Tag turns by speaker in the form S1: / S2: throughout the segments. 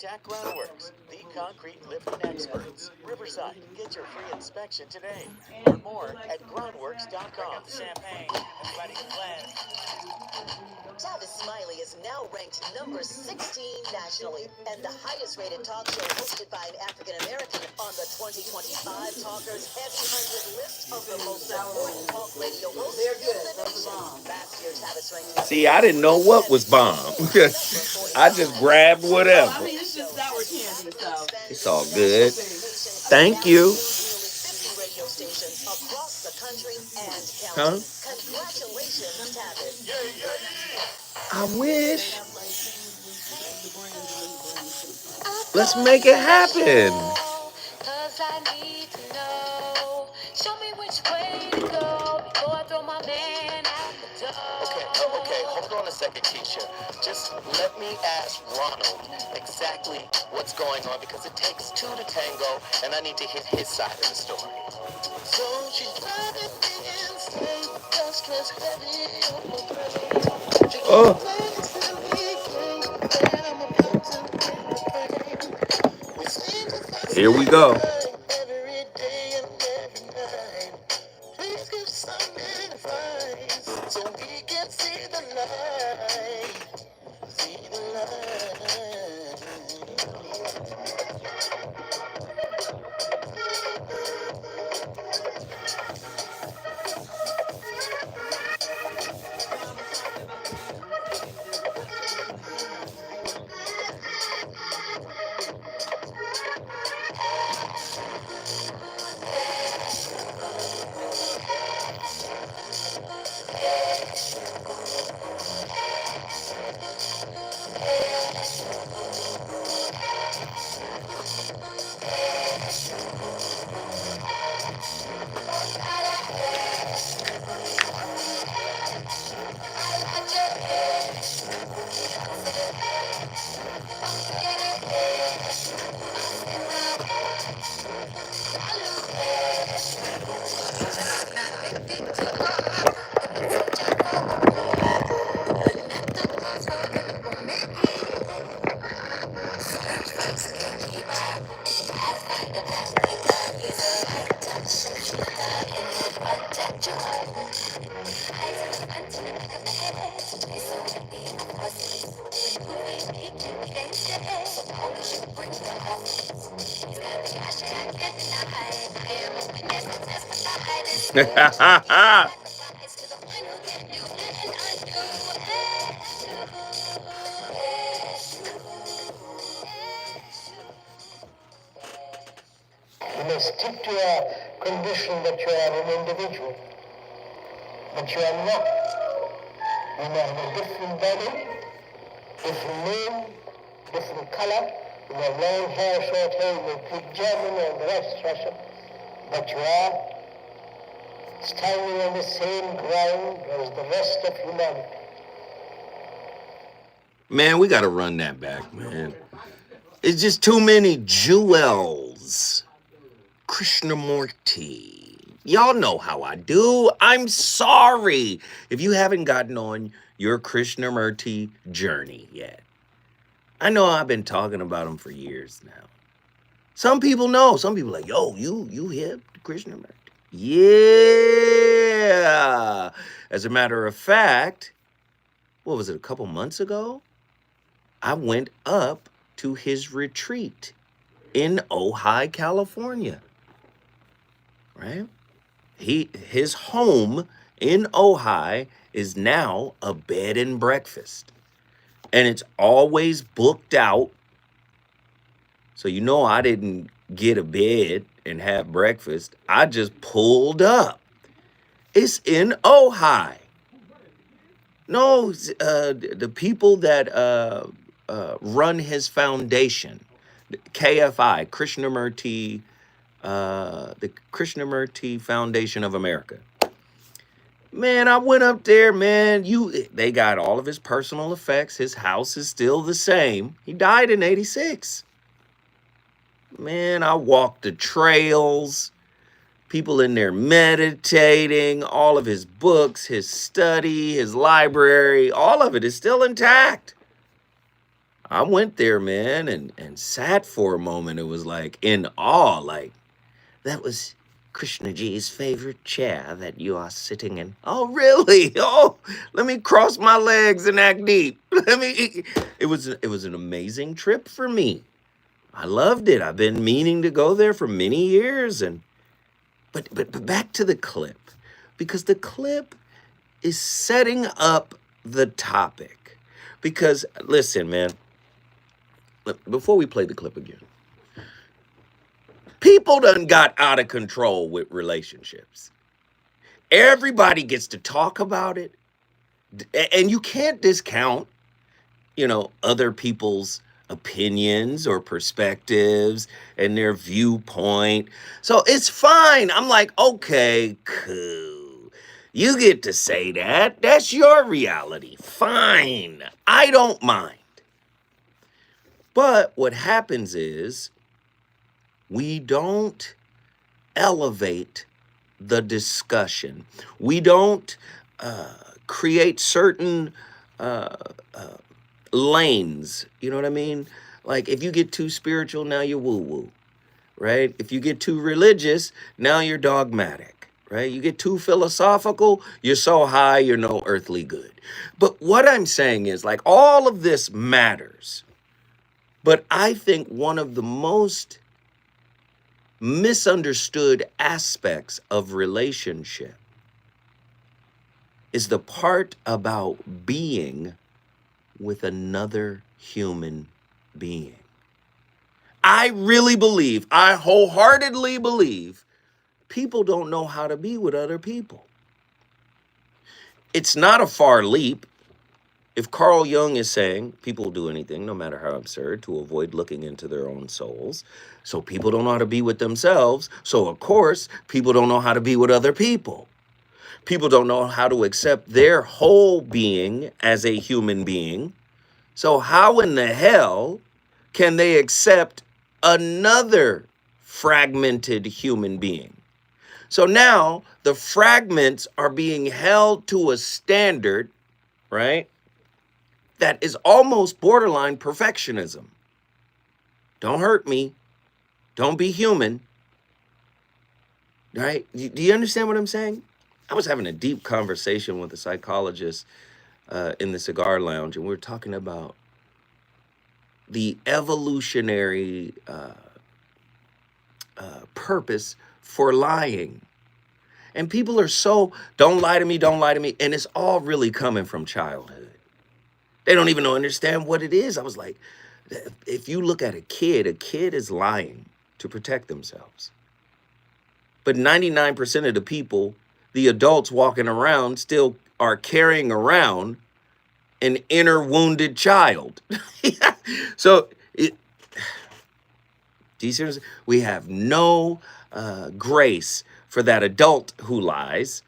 S1: Contact Groundworks, the concrete lifting experts. Riverside, get your free inspection today. Learn more at groundworks.com.
S2: Champagne, everybody glass.
S3: Tavis Smiley is now ranked number 16 nationally and the highest rated talk show hosted by an African American on the 2025 Talkers Heavy 100 list of the most important talk radio hosts in the nation. Last year, Tavis ranked.
S4: See, I didn't know what was bomb. I just grabbed whatever.
S5: I mean, it's just sour candy, so.
S4: It's all good. Thank you.
S3: Radio stations across the country and
S4: Huh?
S3: county. Congratulations, Tavis.
S4: I wish. Let's make it happen.
S6: Cause I need to know. Show me which way to go before I throw my man out the door.
S1: Okay, hold on a second, Keisha. Just let me ask Ronald exactly what's going on because it takes two to tango and I need to hit his side of the story. So she's driving me insane, stress heavy on my brain.
S4: Oh. Here we go.
S1: Every day and every night. Please give some advice so we can see the light. See the light. You may stick to a condition that you are an individual, but you are not. You may have a different body, different name, different color, you have long hair, short hair, you may speak German or the rest, Russian, but you are standing on the same ground as the rest of humanity.
S4: Man, we got to run that back, man. It's just too many jewels. Krishnamurti. Y'all know how I do. I'm sorry if you haven't gotten on your Krishnamurti journey yet. I know I've been talking about him for years now. Some people know. Some people are like, yo, you hip to Krishnamurti? Yeah. As a matter of fact, what was it, a couple months ago? I went up to his retreat in Ojai, California. Right? His home in Ojai is now a bed and breakfast. And it's always booked out. So you know I didn't get a bed and have breakfast. I just pulled up. It's in Ojai. No, the people that run his foundation, KFI, Krishnamurti, the Krishnamurti Foundation of America. Man, I went up there, man. They got all of his personal effects. His house is still the same. He died in 86. Man, I walked the trails. People in there meditating. All of his books, his study, his library, all of it is still intact. I went there, man, and sat for a moment. It was like in awe, like that was Krishna Ji's favorite chair that you are sitting in. Oh, really? Oh, let me cross my legs and act deep. It was an amazing trip for me. I loved it. I've been meaning to go there for many years. But back to the clip, because the clip is setting up the topic. Because listen, man, before we play the clip again, people done got out of control with relationships. Everybody gets to talk about it, and you can't discount, other people's opinions or perspectives and their viewpoint. So it's fine. I'm like, okay, cool. You get to say that. That's your reality. Fine. I don't mind. But what happens is we don't elevate the discussion. We don't create certain lanes. You know what I mean? Like if you get too spiritual, now you're woo-woo, right? If you get too religious, now you're dogmatic, right? You get too philosophical, you're so high, you're no earthly good. But what I'm saying is, like, all of this matters. But I think one of the most misunderstood aspects of relationship is the part about being with another human being. I really believe, I wholeheartedly believe, people don't know how to be with other people. It's not a far leap. If Carl Jung is saying people will do anything, no matter how absurd, to avoid looking into their own souls, so people don't know how to be with themselves, so of course, people don't know how to be with other people. People don't know how to accept their whole being as a human being. So how in the hell can they accept another fragmented human being? So now the fragments are being held to a standard, right, that is almost borderline perfectionism. Don't hurt me. Don't be human. Right? Do you understand what I'm saying? I was having a deep conversation with a psychologist in the cigar lounge, and we were talking about the evolutionary purpose for lying. And people are so, don't lie to me, don't lie to me. And it's all really coming from childhood. They don't even understand what it is. I was like, if you look at a kid is lying to protect themselves. But 99% of the people, the adults walking around, still are carrying around an inner wounded child. So, do you see what I'm saying? We have no grace for that adult who lies.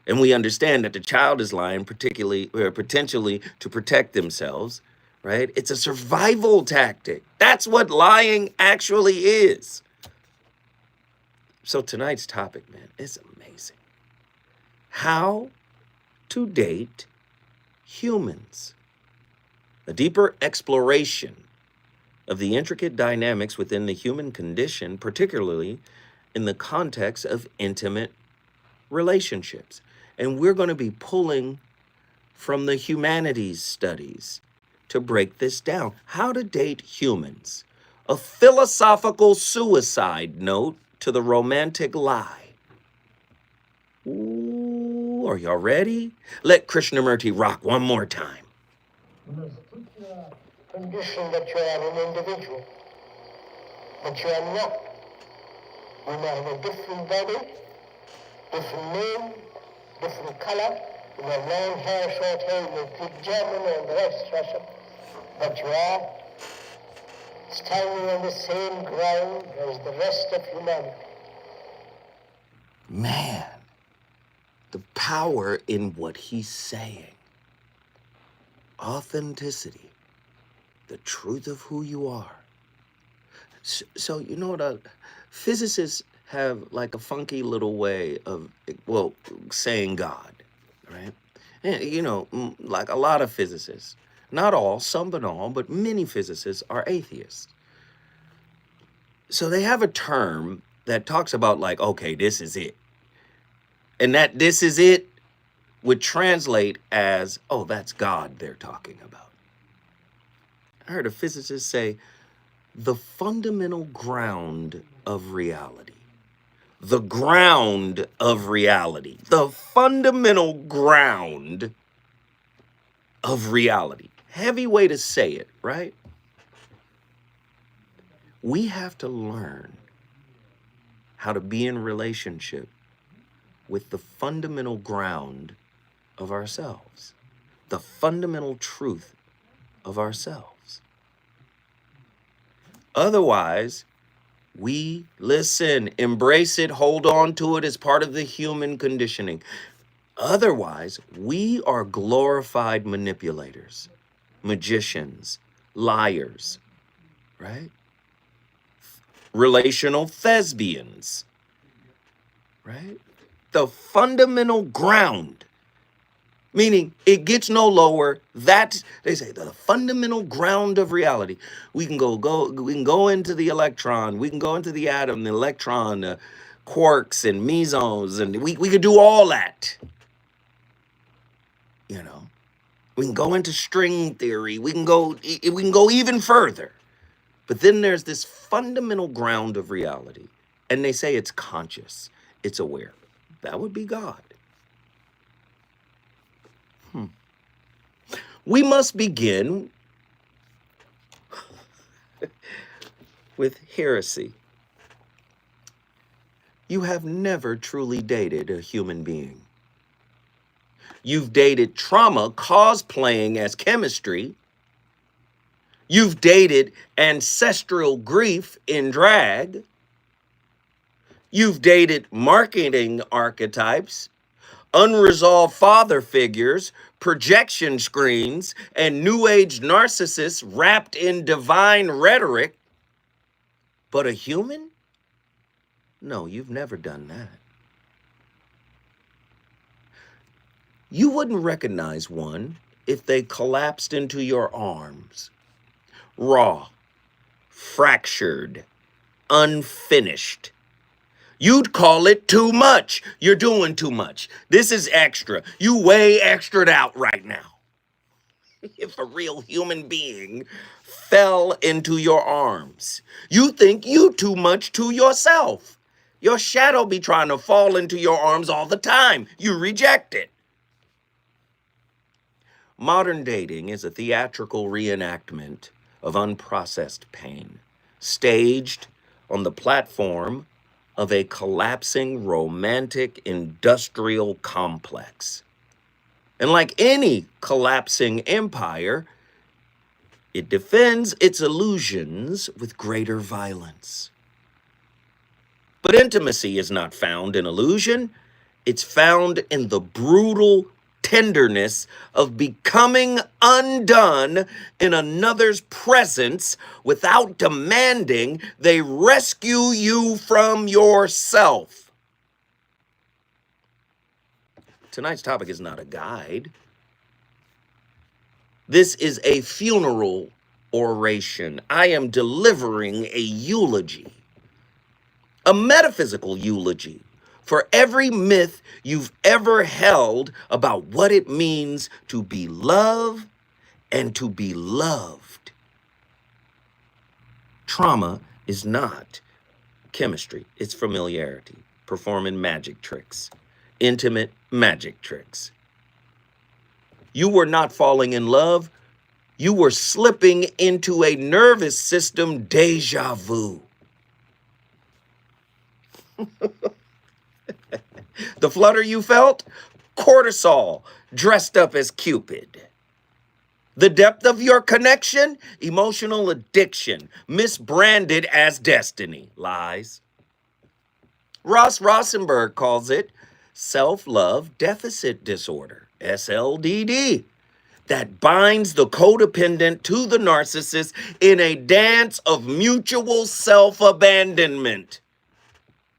S4: And we understand that the child is lying particularly or potentially to protect themselves, right? It's a survival tactic. That's what lying actually is. So tonight's topic, man, is amazing. How to date humans. A deeper exploration of the intricate dynamics within the human condition, particularly in the context of intimate relationships. And we're going to be pulling from the humanities studies to break this down. How to date humans. A philosophical suicide note to the romantic lie. Ooh, are y'all ready? Let Krishnamurti rock one more time.
S1: You must keep your condition that you are an individual, but you are not. You may have a different body, different name, different color, you have long hair, short hair, you speak German and the rest, Russian, but you are standing on the same ground as the rest of humanity.
S4: Man, the power in what he's saying. Authenticity, the truth of who you are. So you know what, physicists have like a funky little way of, saying God, right? And, like a lot of physicists, Not all, some but all, but many physicists are atheists. So they have a term that talks about like, okay, this is it. And that this is it would translate as, oh, that's God they're talking about. I heard a physicist say, the fundamental ground of reality. The ground of reality. The fundamental ground of reality. Heavy way to say it, right? We have to learn how to be in relationship with the fundamental ground of ourselves, the fundamental truth of ourselves. Otherwise, we listen, embrace it, hold on to it as part of the human conditioning. Otherwise, we are glorified manipulators, magicians, liars, right? Relational thespians, right? The fundamental ground, meaning it gets no lower. That's, they say, the fundamental ground of reality. We can we can go into the electron, we can go into the atom, the electron, quarks and mesons, and we could do all that. You know, we can go into string theory. We can go even further. But then there's this fundamental ground of reality, and they say it's conscious, it's aware. That would be God. We must begin with heresy. You have never truly dated a human being. You've dated trauma cosplaying as chemistry. You've dated ancestral grief in drag. You've dated marketing archetypes, unresolved father figures, projection screens, and new age narcissists wrapped in divine rhetoric. But a human? No, you've never done that. You wouldn't recognize one if they collapsed into your arms. Raw, fractured, unfinished. You'd call it too much. You're doing too much. This is extra. You way extra'd out right now. If a real human being fell into your arms, you think you too much to yourself. Your shadow be trying to fall into your arms all the time. You reject it. Modern dating is a theatrical reenactment of unprocessed pain, staged on the platform of a collapsing romantic industrial complex. And like any collapsing empire, it defends its illusions with greater violence. But intimacy is not found in illusion. It's found in the brutal tenderness of becoming undone in another's presence without demanding they rescue you from yourself. Tonight's topic is not a guide. This is a funeral oration. I am delivering a eulogy, a metaphysical eulogy for every myth you've ever held about what it means to be loved and to be loved. Trauma is not chemistry, it's familiarity, performing magic tricks, intimate magic tricks. You were not falling in love, you were slipping into a nervous system deja vu. The flutter you felt? Cortisol, dressed up as Cupid. The depth of your connection? Emotional addiction, misbranded as destiny. Lies. Ross Rosenberg calls it self-love deficit disorder, SLDD, that binds the codependent to the narcissist in a dance of mutual self-abandonment.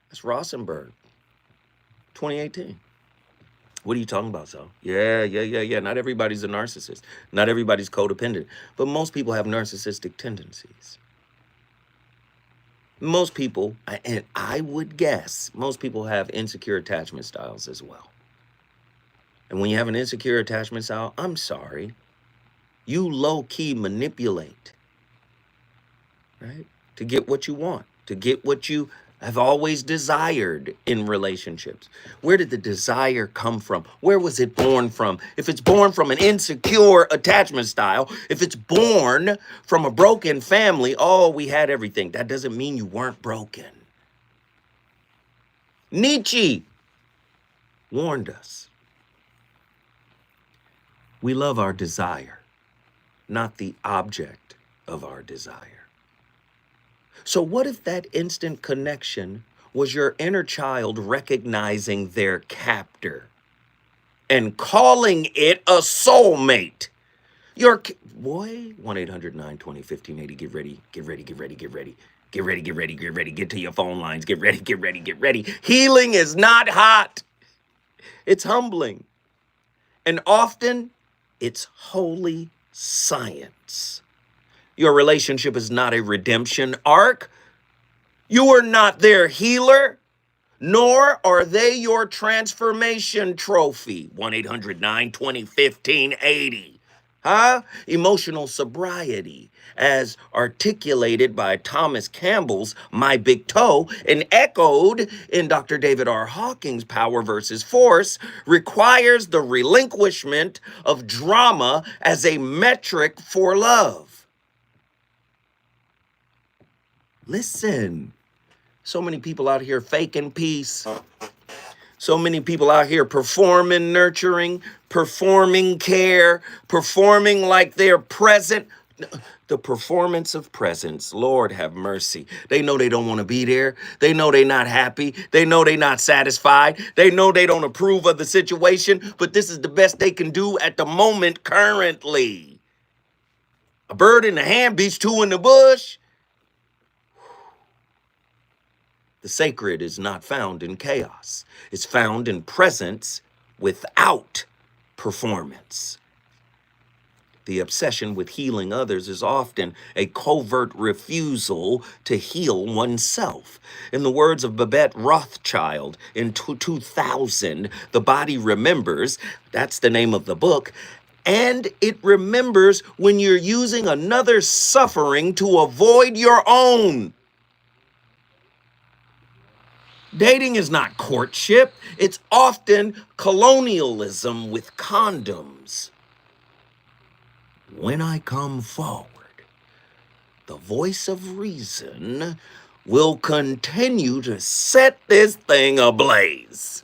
S4: That's Rosenberg, 2018. What are you talking about, Sal? Yeah. Not everybody's a narcissist. Not everybody's codependent. But most people have narcissistic tendencies. Most people, and I would guess, most people have insecure attachment styles as well. And when you have an insecure attachment style, I'm sorry, you low-key manipulate, right? To get what you want, to get what you have always desired in relationships. Where did the desire come from? Where was it born from? If it's born from an insecure attachment style, if it's born from a broken family, oh, we had everything. That doesn't mean you weren't broken. Nietzsche warned us. We love our desire, not the object of our desire. So what if that instant connection was your inner child recognizing their captor and calling it a soulmate? Boy, 1-800-920-1580. Get ready. Get to your phone lines. Get ready. Healing is not hot. It's humbling. And often it's holy science. Your relationship is not a redemption arc. You are not their healer, nor are they your transformation trophy. 1-800-920-1580. Emotional sobriety, as articulated by Thomas Campbell's My Big Toe and echoed in Dr. David R. Hawking's Power versus Force, requires the relinquishment of drama as a metric for love. Listen, so many people out here faking peace. So many people out here performing nurturing, performing care, performing like they're present. The performance of presence, Lord have mercy. They know they don't want to be there. They know they're not happy. They know they're not satisfied. They know they don't approve of the situation, but this is the best they can do at the moment currently. A bird in the hand beats two in the bush. The sacred is not found in chaos. It's found in presence without performance. The obsession with healing others is often a covert refusal to heal oneself. In the words of Babette Rothschild in 2000, the body remembers, that's the name of the book, and it remembers when you're using another's suffering to avoid your own. Dating is not courtship. It's often colonialism with condoms. When I come forward, the voice of reason will continue to set this thing ablaze.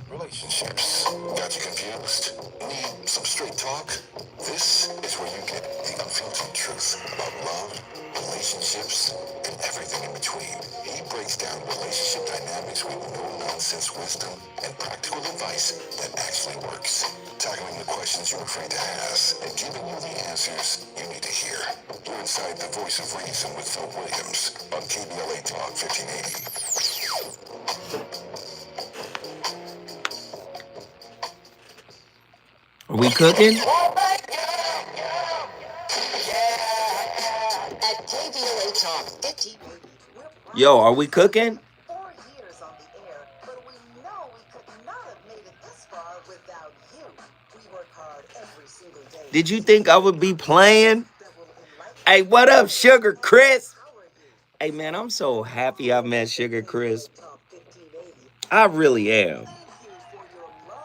S7: Relationships. Got you confused? Need some straight talk? This is where you get the unfiltered truth about love, relationships, and everything in between. He breaks down relationship dynamics with no-nonsense wisdom and practical advice that actually works. Tackling the questions you're afraid to ask and giving you the answers you need to hear. You're inside the voice of reason with Phil Williams on KBLA Talk 1580.
S4: Are we cooking?
S3: At KBLA Talk 1580.
S4: Yo, are we cooking?
S3: 4 years on the air, but we know we could not have made it this far without you. We work hard every single day.
S4: Did you think I would be playing? Hey, what up, Sugar Chris? Hey, man, I'm so happy I met Sugar Chris. I really am.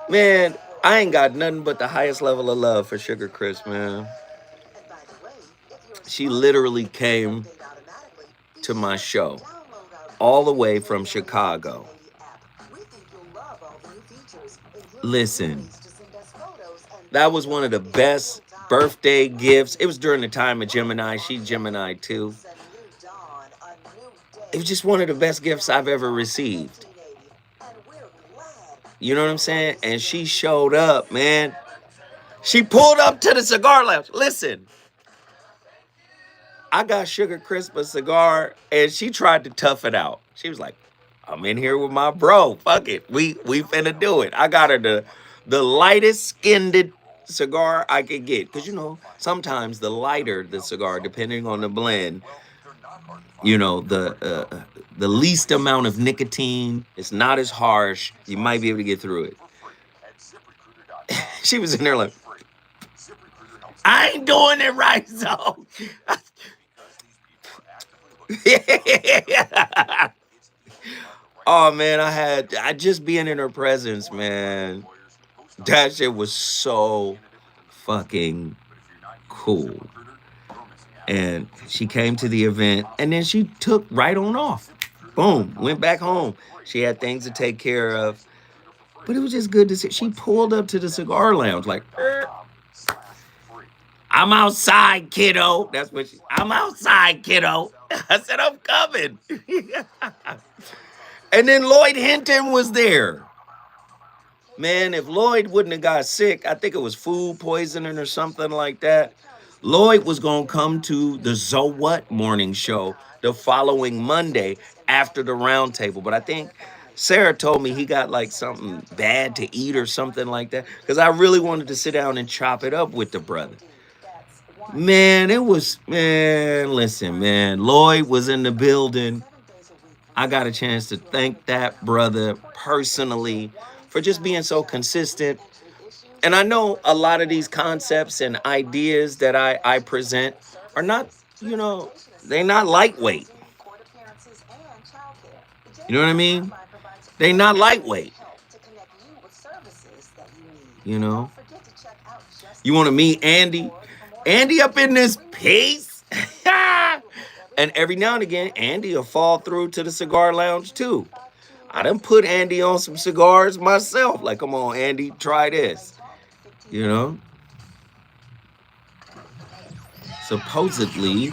S4: Man, I ain't got nothing but the highest level of love for Sugar Chris, man. She literally came to my show all the way from Chicago. Listen, that was one of the best birthday gifts. It was during the time of Gemini. She's Gemini too. It was just one of the best gifts I've ever received. You know what I'm saying? And she showed up, man. She pulled up to the cigar lounge. Listen, I got Sugar Crisp a cigar, and she tried to tough it out. She was like, I'm in here with my bro. Fuck it. We finna do it. I got her the lightest skinned cigar I could get. Because, you know, sometimes the lighter the cigar, depending on the blend, you know, the least amount of nicotine, it's not as harsh. You might be able to get through it. She was in there like, I ain't doing it right, so. Oh man, I just being in her presence, man. That shit was so fucking cool. And she came to the event and then she took right on off. Boom, went back home. She had things to take care of. But it was just good to see. She pulled up to the cigar lounge like, I'm outside, kiddo. That's what I'm outside, kiddo. I said, I'm coming. And then Lloyd Hinton was there. Man, if Lloyd wouldn't have got sick, I think it was food poisoning or something like that, Lloyd was going to come to the So What morning show the following Monday after the roundtable. But I think Sarah told me he got like something bad to eat or something like that. Because I really wanted to sit down and chop it up with the brother. Man, listen, man. Lloyd was in the building. I got a chance to thank that brother personally for just being so consistent. And I know a lot of these concepts and ideas that I present are not, you know, they're not lightweight. You know what I mean? They're not lightweight. You know? You want to meet Andy? Andy up in this piece? And every now and again, Andy will fall through to the cigar lounge too. I done put Andy on some cigars myself. Like, come on, Andy, try this. You know? Supposedly,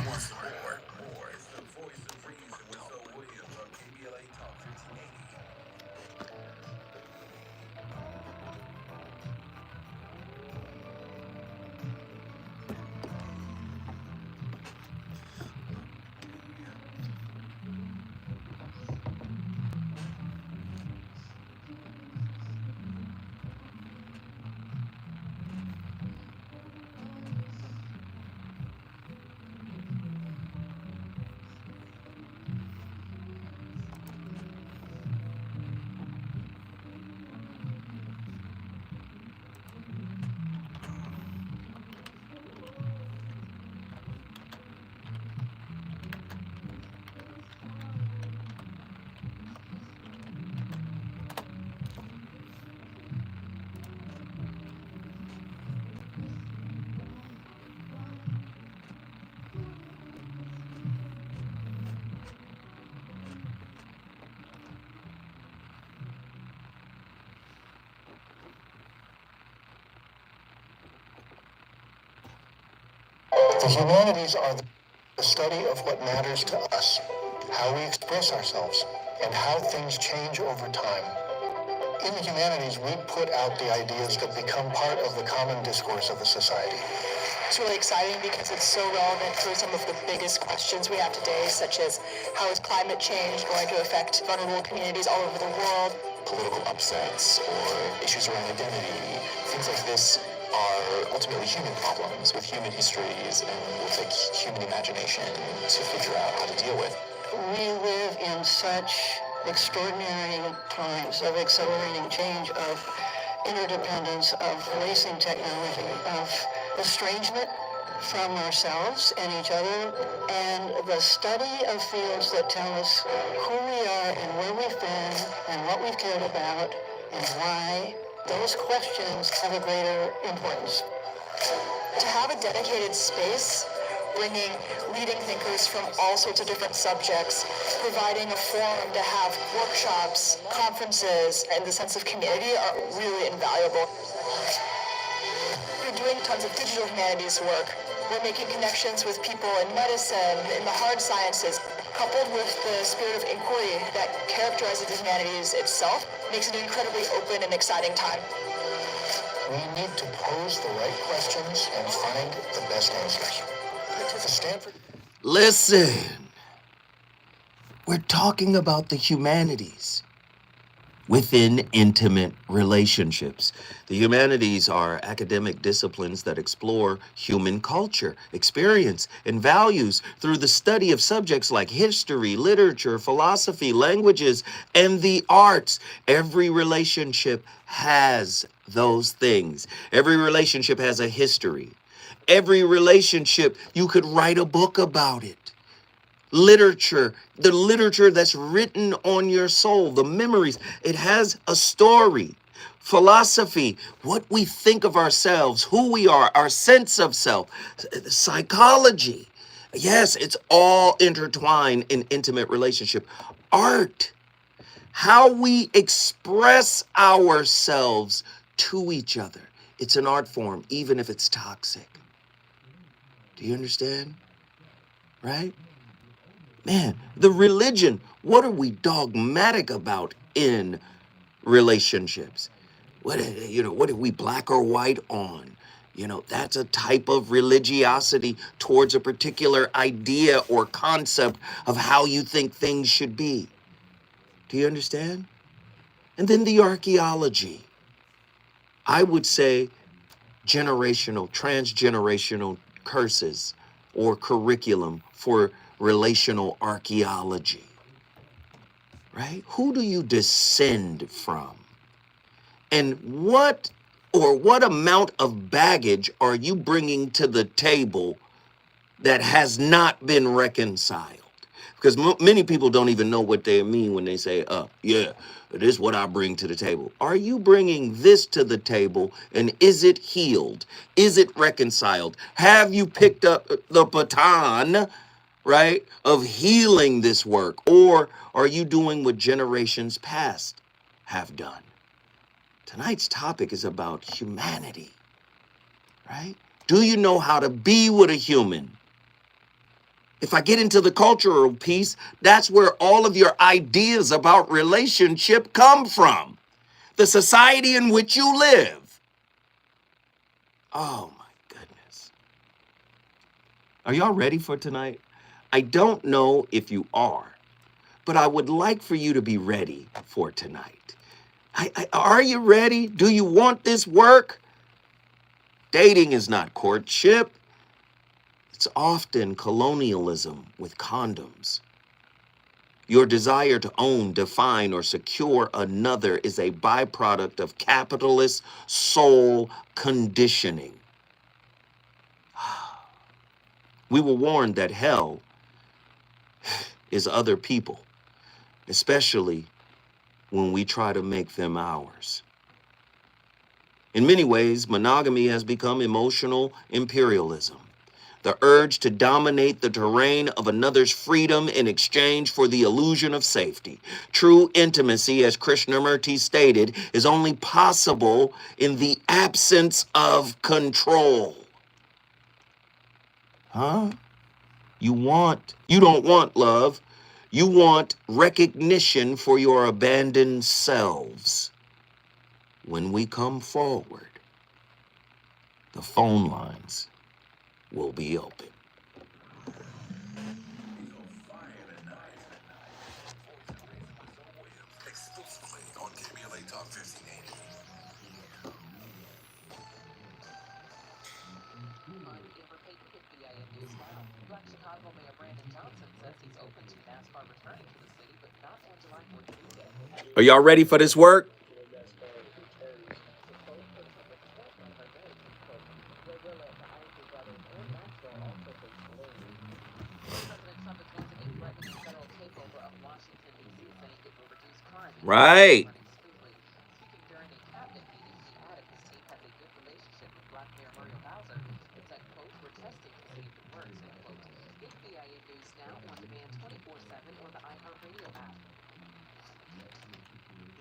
S7: the humanities are the study of what matters to us, how we express ourselves, and how things change over time. In the humanities, we put out the ideas that become part of the common discourse of the society.
S8: It's really exciting because it's so relevant for some of the biggest questions we have today, such as how is climate change going to affect vulnerable communities all over the world?
S7: Political upsets or issues around identity, things like this are ultimately human problems with human histories and with like human imagination to figure out how to deal with.
S1: We live in such extraordinary times of accelerating change, of interdependence, of racing technology, of estrangement from ourselves and each other, and the study of fields that tell us who we are and where we've been and what we've cared about and why. Those questions have a greater importance.
S8: To have a dedicated space, bringing leading thinkers from all sorts of different subjects, providing a forum to have workshops, conferences, and the sense of community are really invaluable. We're doing tons of digital humanities work. We're making connections with people in medicine, in the hard sciences, coupled with the spirit of inquiry that characterizes the humanities itself, makes it an incredibly open and exciting time.
S7: We need to pose the right questions and find the best answers. The Stanford
S4: Listen, we're talking about the humanities within intimate relationships. The humanities are academic disciplines that explore human culture, experience, and values through the study of subjects like history, literature, philosophy, languages, and the arts. Every relationship has those things. Every relationship has a history. Every relationship, you could write a book about it. Literature, the literature that's written on your soul, the memories, it has a story. Philosophy, what we think of ourselves, who we are, our sense of self. Psychology, yes, it's all intertwined in intimate relationship. Art, how we express ourselves to each other. It's an art form, even if it's toxic. Do you understand? Right? Man, the religion, what are we dogmatic about in relationships? What are we black or white on? That's a type of religiosity towards a particular idea or concept of how you think things should be. Do you understand? And then the archaeology. I would say transgenerational curses or curriculum for relational archaeology, right? Who do you descend from? And what amount of baggage are you bringing to the table that has not been reconciled? Because many people don't even know what they mean when they say, yeah, this is what I bring to the table. Are you bringing this to the table, and is it healed? Is it reconciled? Have you picked up the baton, right, of healing this work? Or are you doing what generations past have done? Tonight's topic is about humanity, right? Do you know how to be with a human? If I get into the cultural piece, that's where all of your ideas about relationship come from. The society in which you live. Oh my goodness. Are y'all ready for tonight? I don't know if you are, but I would like for you to be ready for tonight. Are you ready? Do you want this work? Dating is not courtship. It's often colonialism with condoms. Your desire to own, define, or secure another is a byproduct of capitalist soul conditioning. We were warned that hell is other people, especially when we try to make them ours. In many ways, monogamy has become emotional imperialism. The urge to dominate the terrain of another's freedom in exchange for the illusion of safety. True intimacy, as Krishnamurti stated, is only possible in the absence of control. Huh? You don't want love. You want recognition for your abandoned selves. When we come forward, the phone lines will be open.
S7: Exclusively on KBLA Talk 1580.
S5: Black Chicago Mayor Brandon Johnson says he's open to NASCAR returning to the city, but not on July 14th.
S4: Are y'all ready for this work? Right.
S5: Speaking during a cabinet meeting, he added his team has a good relationship with Black Mayor Muriel Bowser. It said, quote, "We're testing to see if it works," end quote. Get BIA News now on demand 24/7 or the iHeartRadio app.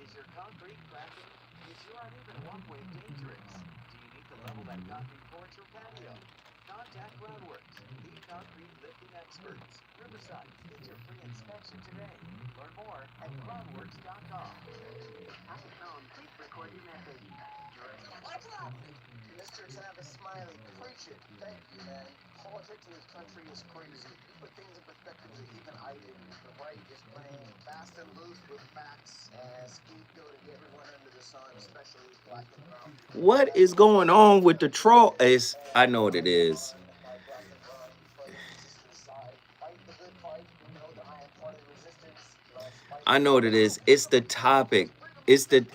S2: Is your concrete cracking? Is your uneven walkway dangerous? Do you need to level that concrete porch or patio? Contact Groundworks, the concrete lifting experts. Riverside, get your free inspection today. Learn more at groundworks.com.
S3: Please record your message. What's up? Mr. Travis
S2: Smiley, preach it. Thank you, man. Politics in this country is crazy. You put things in perspective that even I didn't. The right is playing fast and loose with facts and scapegoating everyone under the sun, especially black and brown people.
S4: What is going on with the troll? I know what it is. I know what it is. It's the topic. It's the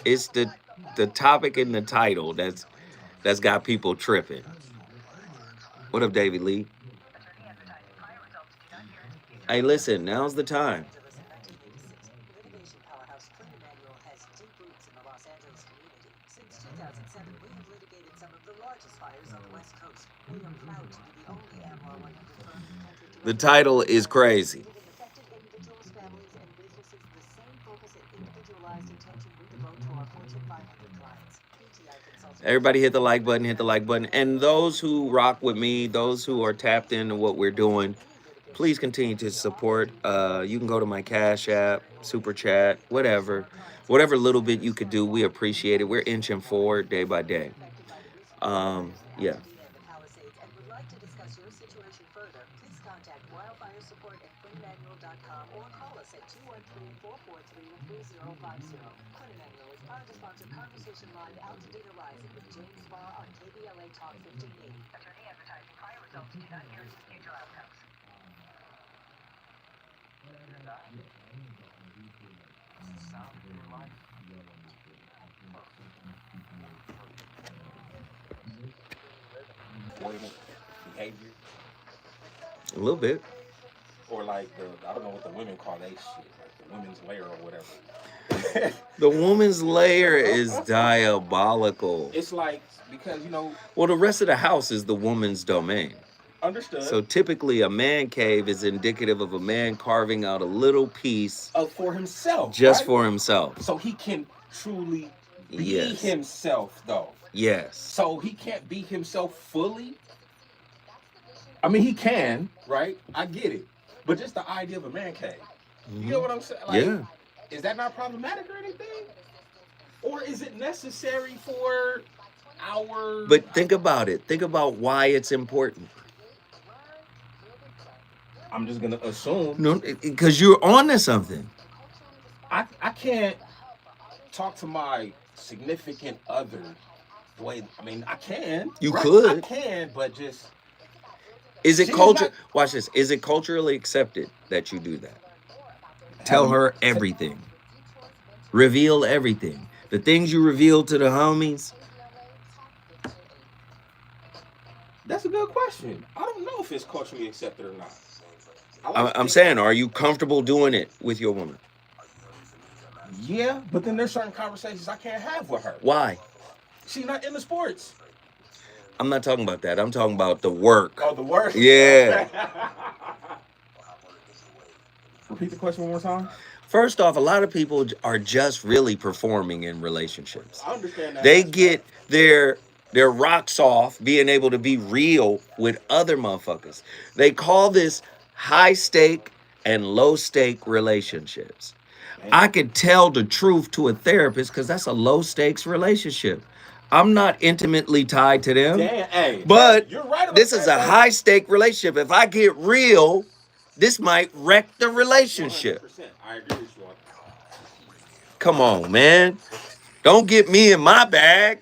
S4: topic in the title that's got people tripping. What up, David Lee? Hey, listen, now's the time.
S3: Litigation powerhouse Clint Emanuel has deep roots in the Los Angeles community. Since 2007, we have litigated some of the largest fires on the West Coast. We are proud to be the only AmLaw 100 firm in the country to
S4: The title is crazy.
S3: giving affected individuals, families, and businesses the same focus and individualized attention we devote to our Fortune 500 clients. PTI Consulting.
S4: Everybody hit the like button, hit the like button. And those who rock with me, those who are tapped into what we're doing, please continue to support. You can go to my Cash App, Super Chat, whatever little bit you could do. We appreciate it. We're inching forward day by day. Yeah.
S3: And would like to discuss your situation further, please contact Wildfire Support at QuinnEmanuel.com or call us at 213-443-3050. Quinn Emanuel is proud to sponsor Conversation Live Altitude Horizon with James Spa on KBLA Talk 1580. Attorney advertising prior results do not guarantee future outcomes.
S9: Behavior,
S4: A little bit.
S9: or like I don't know what the women call that shit, like the women's layer or whatever.
S4: The woman's layer is diabolical.
S9: It's like, because
S4: Well, the rest of the house is the woman's domain.
S9: understood.
S4: So typically a man cave is indicative of a man carving out a little piece
S9: For himself,
S4: just
S9: right?
S4: for himself.
S9: So he can truly be
S4: Yes.
S9: himself, though.
S4: Yes.
S9: So he can't be himself fully. I mean, he can, right? I get it. But just the idea of a man cave. You know what I'm saying? Like,
S4: Yeah.
S9: is that not problematic or anything? Or is it necessary for our...
S4: But think about it. Think about why it's important.
S9: I'm just going to assume.
S4: No, because you're on to something.
S9: I can't talk to my significant other the way, I mean, I can.
S4: You
S9: right?
S4: could.
S9: I can, but just...
S4: Is it
S9: She's
S4: culture?
S9: not-
S4: Watch this. Is it culturally accepted that you do that? Tell her everything. Reveal everything. The things you reveal to the homies.
S9: That's a good question. I don't know if it's culturally accepted or not. I like to
S4: I'm
S9: think-
S4: saying, are you comfortable doing it with your woman?
S9: Yeah, but then there's certain conversations I can't have with her.
S4: Why?
S9: She's not into sports.
S4: I'm not talking about that. I'm talking about the work.
S9: Oh, the work?
S4: Yeah.
S9: Repeat the question one more time.
S4: First off, a lot of people are just really performing in relationships.
S9: I understand that.
S4: They get their rocks off being able to be real with other motherfuckers. They call this high stake and low stake relationships. I could tell the truth to a therapist because that's a low stakes relationship. I'm not intimately tied to them.
S9: Damn, hey,
S4: But
S9: you're right about
S4: this is a
S9: that.
S4: high stake relationship. If I get real, this might wreck the relationship.
S9: 100%. I agree with you on that.
S4: Come on, man. Don't get me in my bag.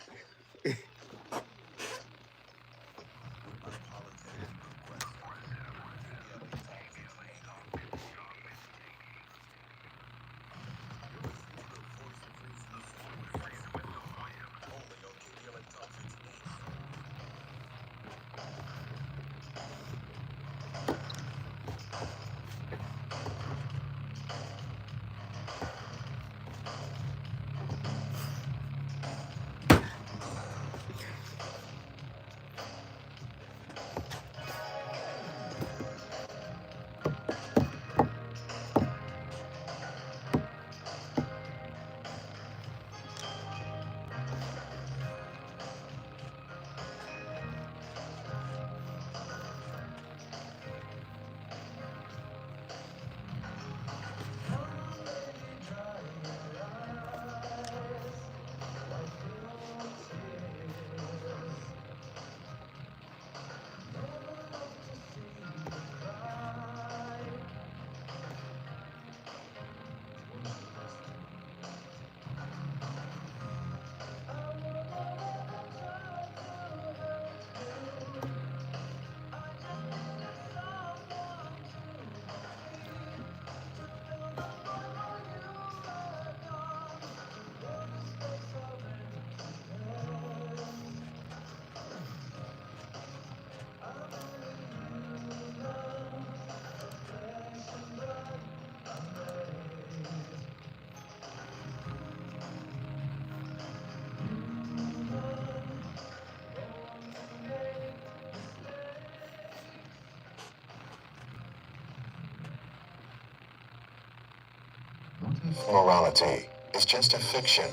S7: Morality is just a fiction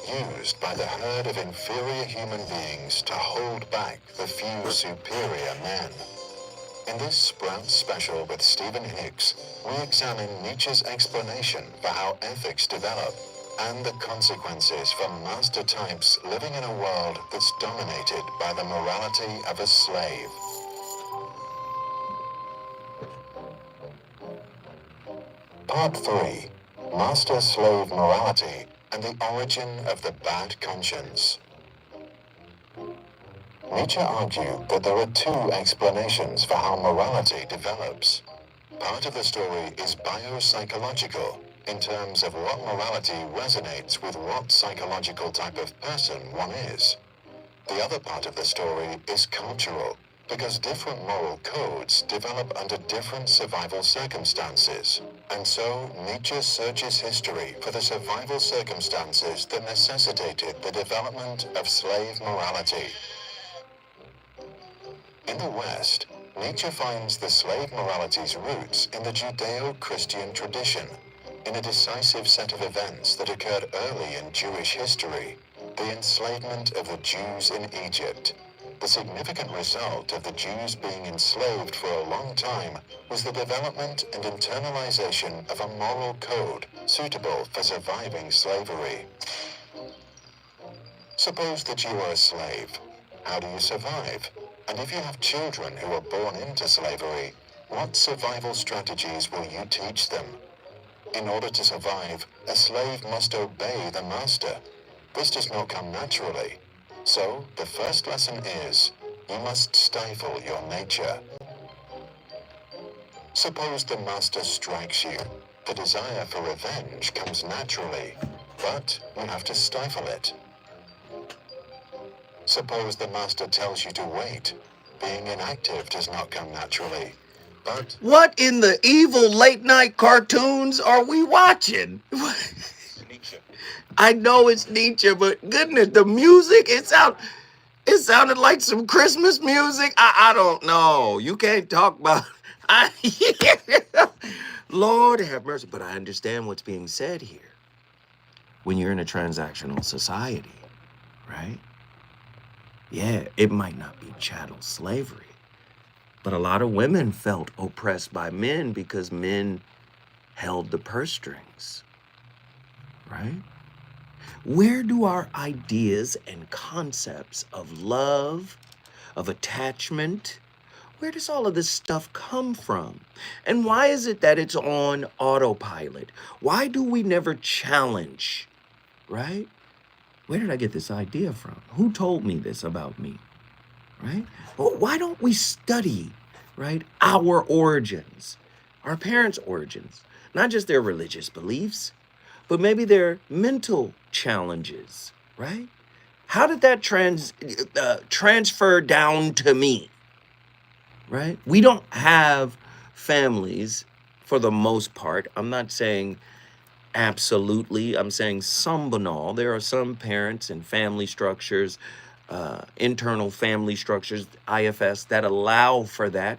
S7: used by the herd of inferior human beings to hold back the few superior men. In this Sprout special with Stephen Hicks, we examine Nietzsche's explanation for how ethics develop and the consequences for master types living in a world that's dominated by the morality of a slave. Part 3. Master-slave morality and the origin of the bad conscience. Nietzsche argued that there are two explanations for how morality develops. Part of the story is biopsychological, in terms of what morality resonates with what psychological type of person one is. The other part of the story is cultural, because different moral codes develop under different survival circumstances. And so Nietzsche searches history for the survival circumstances that necessitated the development of slave morality. In the West, Nietzsche finds the slave morality's roots in the Judeo-Christian tradition, in a decisive set of events that occurred early in Jewish history, the enslavement of the Jews in Egypt. The significant result of the Jews being enslaved for a long time was the development and internalization of a moral code suitable for surviving slavery. Suppose that you are a slave. How do you survive? And if you have children who are born into slavery, what survival strategies will you teach them? In order to survive, a slave must obey the master. This does not come naturally. So, the first lesson is, you must stifle your nature. Suppose the master strikes you. The desire for revenge comes naturally, but you have to stifle it. Suppose the master tells you to wait. Being inactive does not come naturally, but...
S4: What in the evil late night cartoons are we watching? I know it's Nietzsche, but goodness, the music, it sounded like some Christmas music. I don't know. You can't talk about... Lord have mercy. But I understand what's being said here. When you're in a transactional society, right? Yeah, it might not be chattel slavery, but a lot of women felt oppressed by men because men held the purse strings, right? Where do our ideas and concepts of love, of attachment, where does all of this stuff come from? And why is it that it's on autopilot? Why do we never challenge, right? Where did I get this idea from? Who told me this about me, right? Well, why don't we study, right, our origins, our parents' origins, not just their religious beliefs, but maybe their mental challenges, right? How did that transfer down to me, right? We don't have families for the most part. I'm not saying absolutely. I'm saying some banal. There are some parents and family structures, internal family structures, IFS, that allow for that.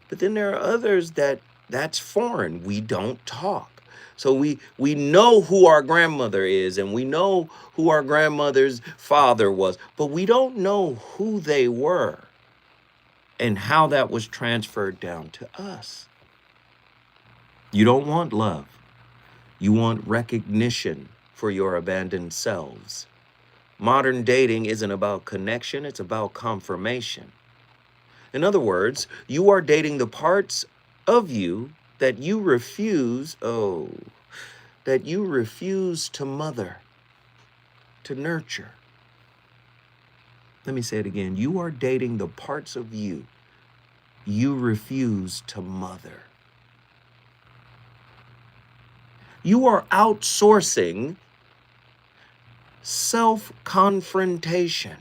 S4: But then there are others that's foreign. We don't talk. So we know who our grandmother is and we know who our grandmother's father was, but we don't know who they were and how that was transferred down to us. You don't want love. You want recognition for your abandoned selves. Modern dating isn't about connection, it's about confirmation. In other words, you are dating the parts of you that you refuse, that you refuse to mother, to nurture. Let me say it again. You are dating the parts of you you refuse to mother. You are outsourcing self-confrontation.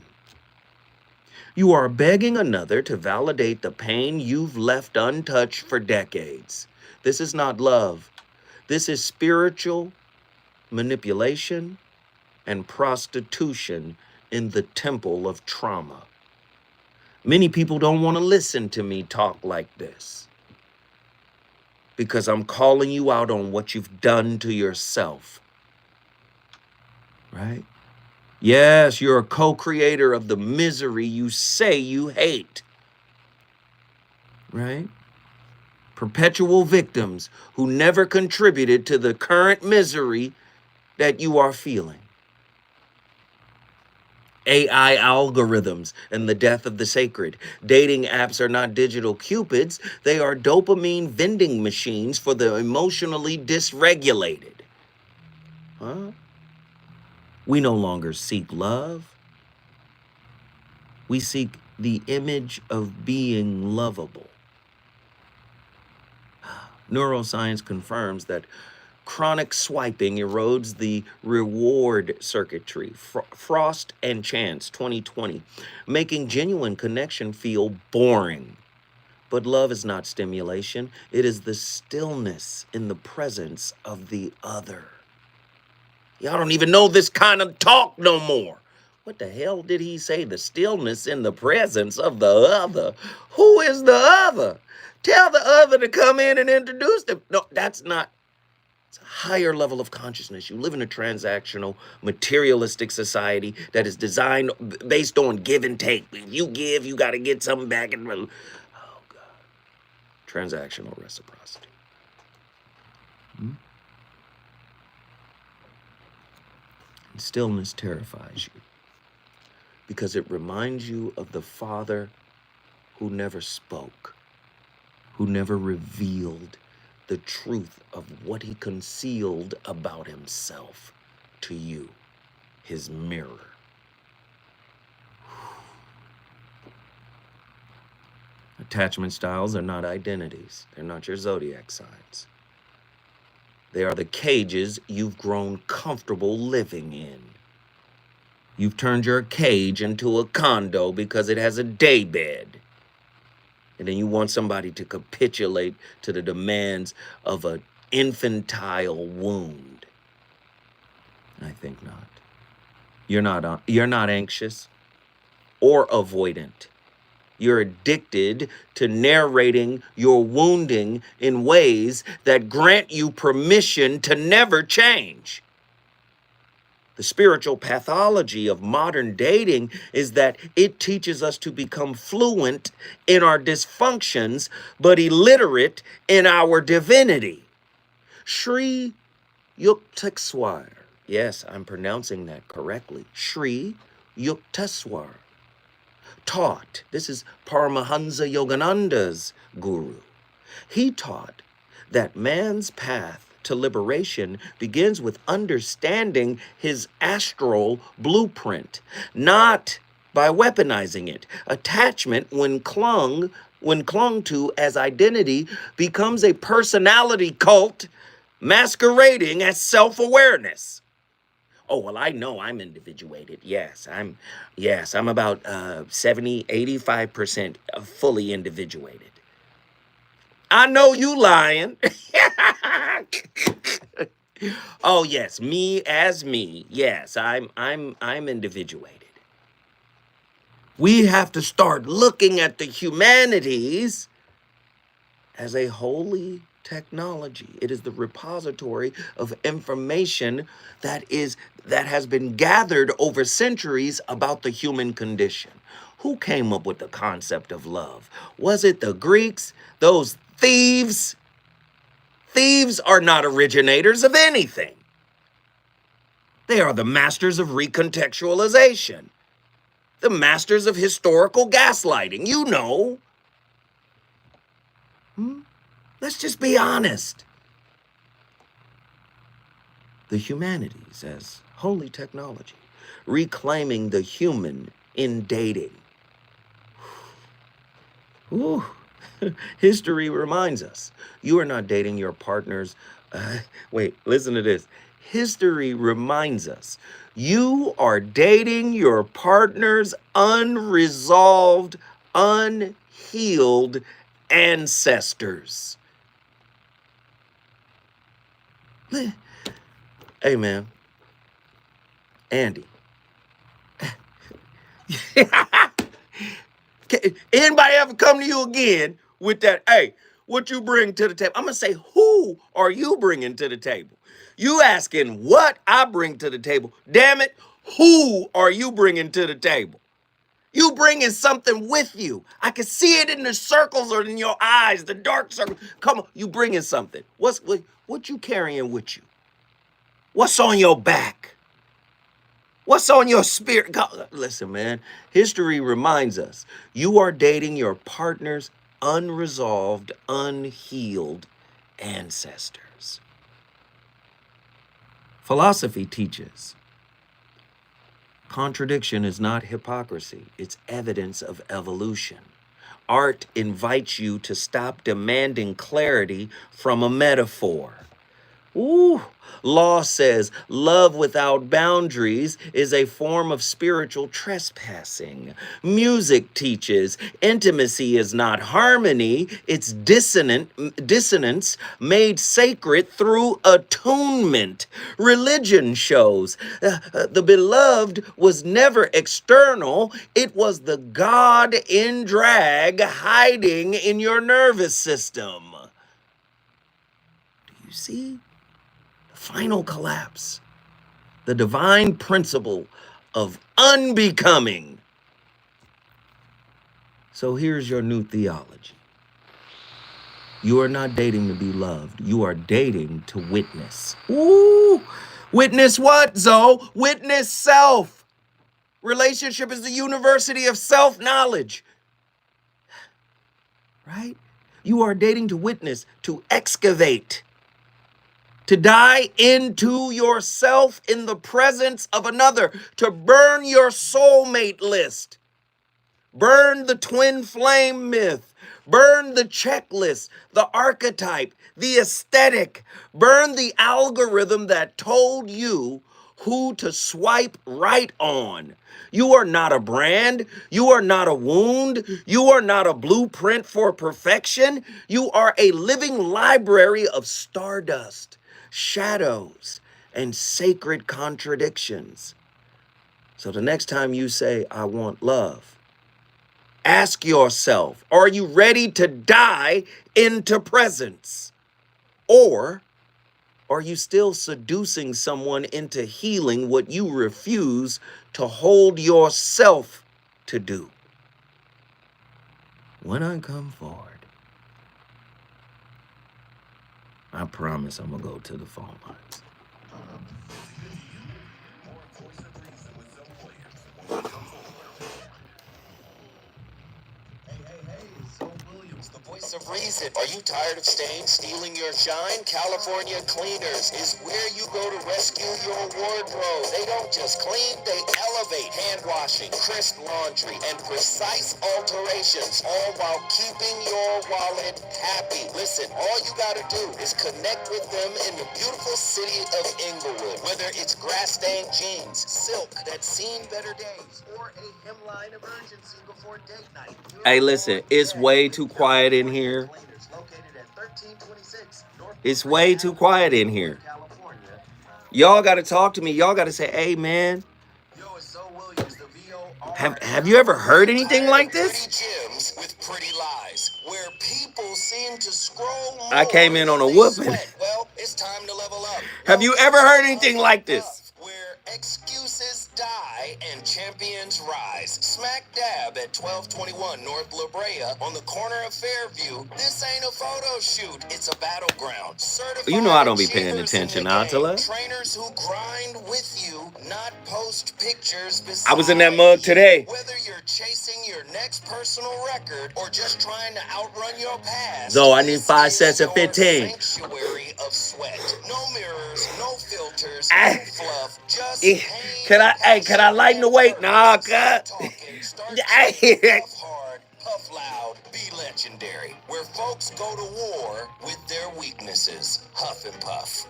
S4: You are begging another to validate the pain you've left untouched for decades. This is not love. This is spiritual manipulation and prostitution in the temple of trauma. Many people don't want to listen to me talk like this. because I'm calling you out on what you've done to yourself. Right? Yes, you're a co-creator of the misery you say you hate. Right? Perpetual victims who never contributed to the current misery that you are feeling. AI algorithms and the death of the sacred. Dating apps are not digital cupids. They are dopamine vending machines for the emotionally dysregulated. Huh? We no longer seek love. We seek the image of being lovable. Neuroscience confirms that chronic swiping erodes the reward circuitry. Frost and Chance, 2020, making genuine connection feel boring. But love is not stimulation. It is the stillness in the presence of the other. Y'all don't even know this kind of talk no more. What the hell did he say? The stillness in the presence of the other. Who is the other? Tell the other to come in and introduce them. No, that's not. It's a higher level of consciousness. You live in a transactional, materialistic society that is designed based on give and take. If you give, you got to get something back. And oh, God. Transactional reciprocity. And stillness terrifies you because it reminds you of the Father who never spoke, who never revealed the truth of what he concealed about himself to you, his mirror. Attachment styles are not identities. They're not your zodiac signs. They are the cages you've grown comfortable living in. You've turned your cage into a condo because it has a daybed. And then you want somebody to capitulate to the demands of an infantile wound. I think not. You're not anxious or avoidant. You're addicted to narrating your wounding in ways that grant you permission to never change. The spiritual pathology of modern dating is that it teaches us to become fluent in our dysfunctions, but illiterate in our divinity. Sri Yukteswar. Yes, I'm pronouncing that correctly. Sri Yukteswar taught, this is Paramahansa Yogananda's guru, he taught that man's path to liberation begins with understanding his astral blueprint, not by weaponizing it. Attachment, when clung to as identity, becomes a personality cult masquerading as self-awareness. Oh, well, I know I'm individuated. Yes, I'm about 70, 85% fully individuated. I know you lying. Oh, yes, me as me. Yes, I'm individuated. We have to start looking at the humanities as a holy technology. It is the repository of information that has been gathered over centuries about the human condition. Who came up with the concept of love? Was it the Greeks? Those thieves? Thieves are not originators of anything. They are the masters of recontextualization, the masters of historical gaslighting. You know. Let's just be honest. The humanities as holy technology, reclaiming the human in dating. Ooh. History reminds us, you are not dating your partner's, wait, listen to this. History reminds us, you are dating your partner's unresolved, unhealed ancestors. Hey, man. Andy. Anybody ever come to you again with that, hey, what you bring to the table. I'm going to say, who are you bringing to the table? You asking what I bring to the table. Damn it, who are you bringing to the table? You bringing something with you. I can see it in the circles or in your eyes, the dark circles. Come on, you bringing something. What you carrying with you? What's on your back? What's on your spirit? Listen, man, history reminds us you are dating your partner's unresolved, unhealed ancestors. Philosophy teaches contradiction is not hypocrisy, it's evidence of evolution. Art invites you to stop demanding clarity from a metaphor. Ooh, law says love without boundaries is a form of spiritual trespassing. Music teaches intimacy is not harmony, it's dissonance made sacred through attunement. Religion shows the beloved was never external, it was the God in drag hiding in your nervous system. Do you see? Final collapse, the divine principle of unbecoming. So here's your new theology. You are not dating to be loved. You are dating to witness. Ooh, witness what, Zoe? Witness self. Relationship is the university of self-knowledge. Right? You are dating to witness, to excavate. To die into yourself in the presence of another, to burn your soulmate list, burn the twin flame myth, burn the checklist, the archetype, the aesthetic, burn the algorithm that told you who to swipe right on. You are not a brand. You are not a wound. You are not a blueprint for perfection. You are a living library of stardust, shadows, and sacred contradictions. So the next time you say, I want love, ask yourself, are you ready to die into presence? Or are you still seducing someone into healing what you refuse to hold yourself to do? When I come forward, I promise I'm going to go to the phone lines.
S7: The voice of reason. Are you tired of stains stealing your shine? California Cleaners is where you go to rescue your wardrobe. They don't just clean, they elevate. Hand washing, crisp laundry, and precise alterations, all while keeping your wallet happy. Listen, all you gotta do is connect with them in the beautiful city of Inglewood. Whether it's grass-stained jeans, silk that's seen better days, or a hemline emergency before date night.
S4: Hey, listen, it's way too quiet in here. It's way too quiet in here. Y'all got to talk to me. Y'all got to say, hey, man, have you ever heard anything like this?
S7: With pretty lies, where people seem to scroll more.
S4: I came in on a whooping.
S7: Well, it's time to level up.
S4: Have you ever heard anything like this?
S7: Where excuses die and champions rise. Smack dab at 1221 North La Brea on the corner of Fairview. This ain't a photo shoot, it's a battleground. Certified
S4: You know I don't be paying
S7: achievers
S4: attention,
S7: in the game.
S4: Attila.
S7: Trainers who grind with you, not post pictures beside
S4: I was in that mug today.
S7: Whether you're chasing your next personal record or just trying to outrun your past.
S4: So I need 5 sets of 15.
S7: Sanctuary of sweat. No mirrors, no filters,
S4: Ah.
S7: no fluff, just
S4: Can I lighten the weight? Nah, cut.
S7: Puff hard, puff loud, be legendary. Where folks go to war with their weaknesses. Huff and puff.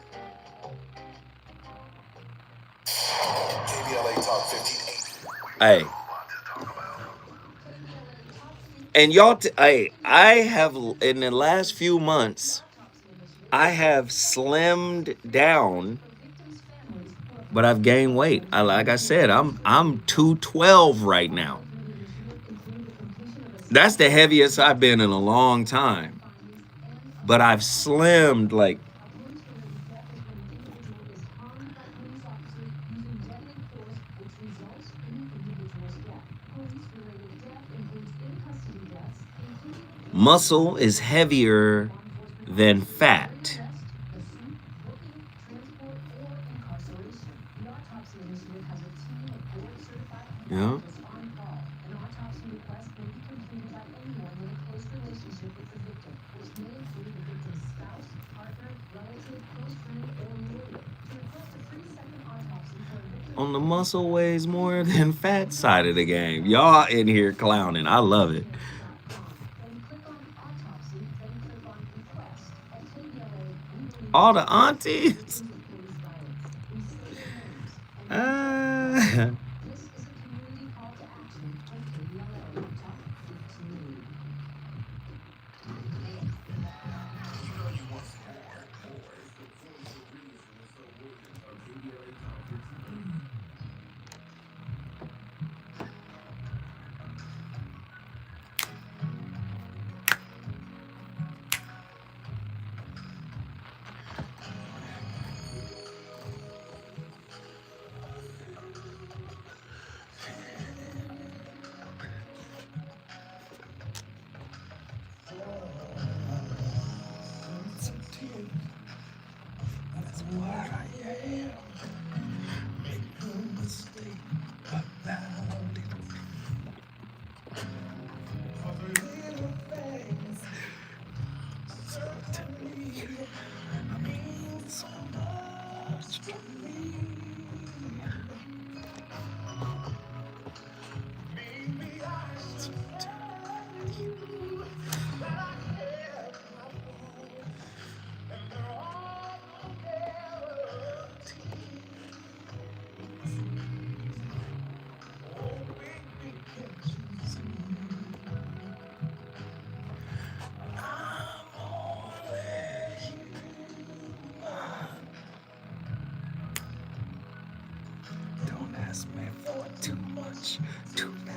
S7: KBLA Talk 1580.
S4: Hey. And y'all, hey, I have, in the last few months, I have slimmed down, but I've gained weight. Like I said, I'm 212 right now. That's the heaviest I've been in a long time. but I've slimmed like. Muscle is heavier than fat. Yeah. On the muscle weighs more than fat side of the game. Y'all in here clowning. I love it. All the aunties. Don't ask me for too much, too bad.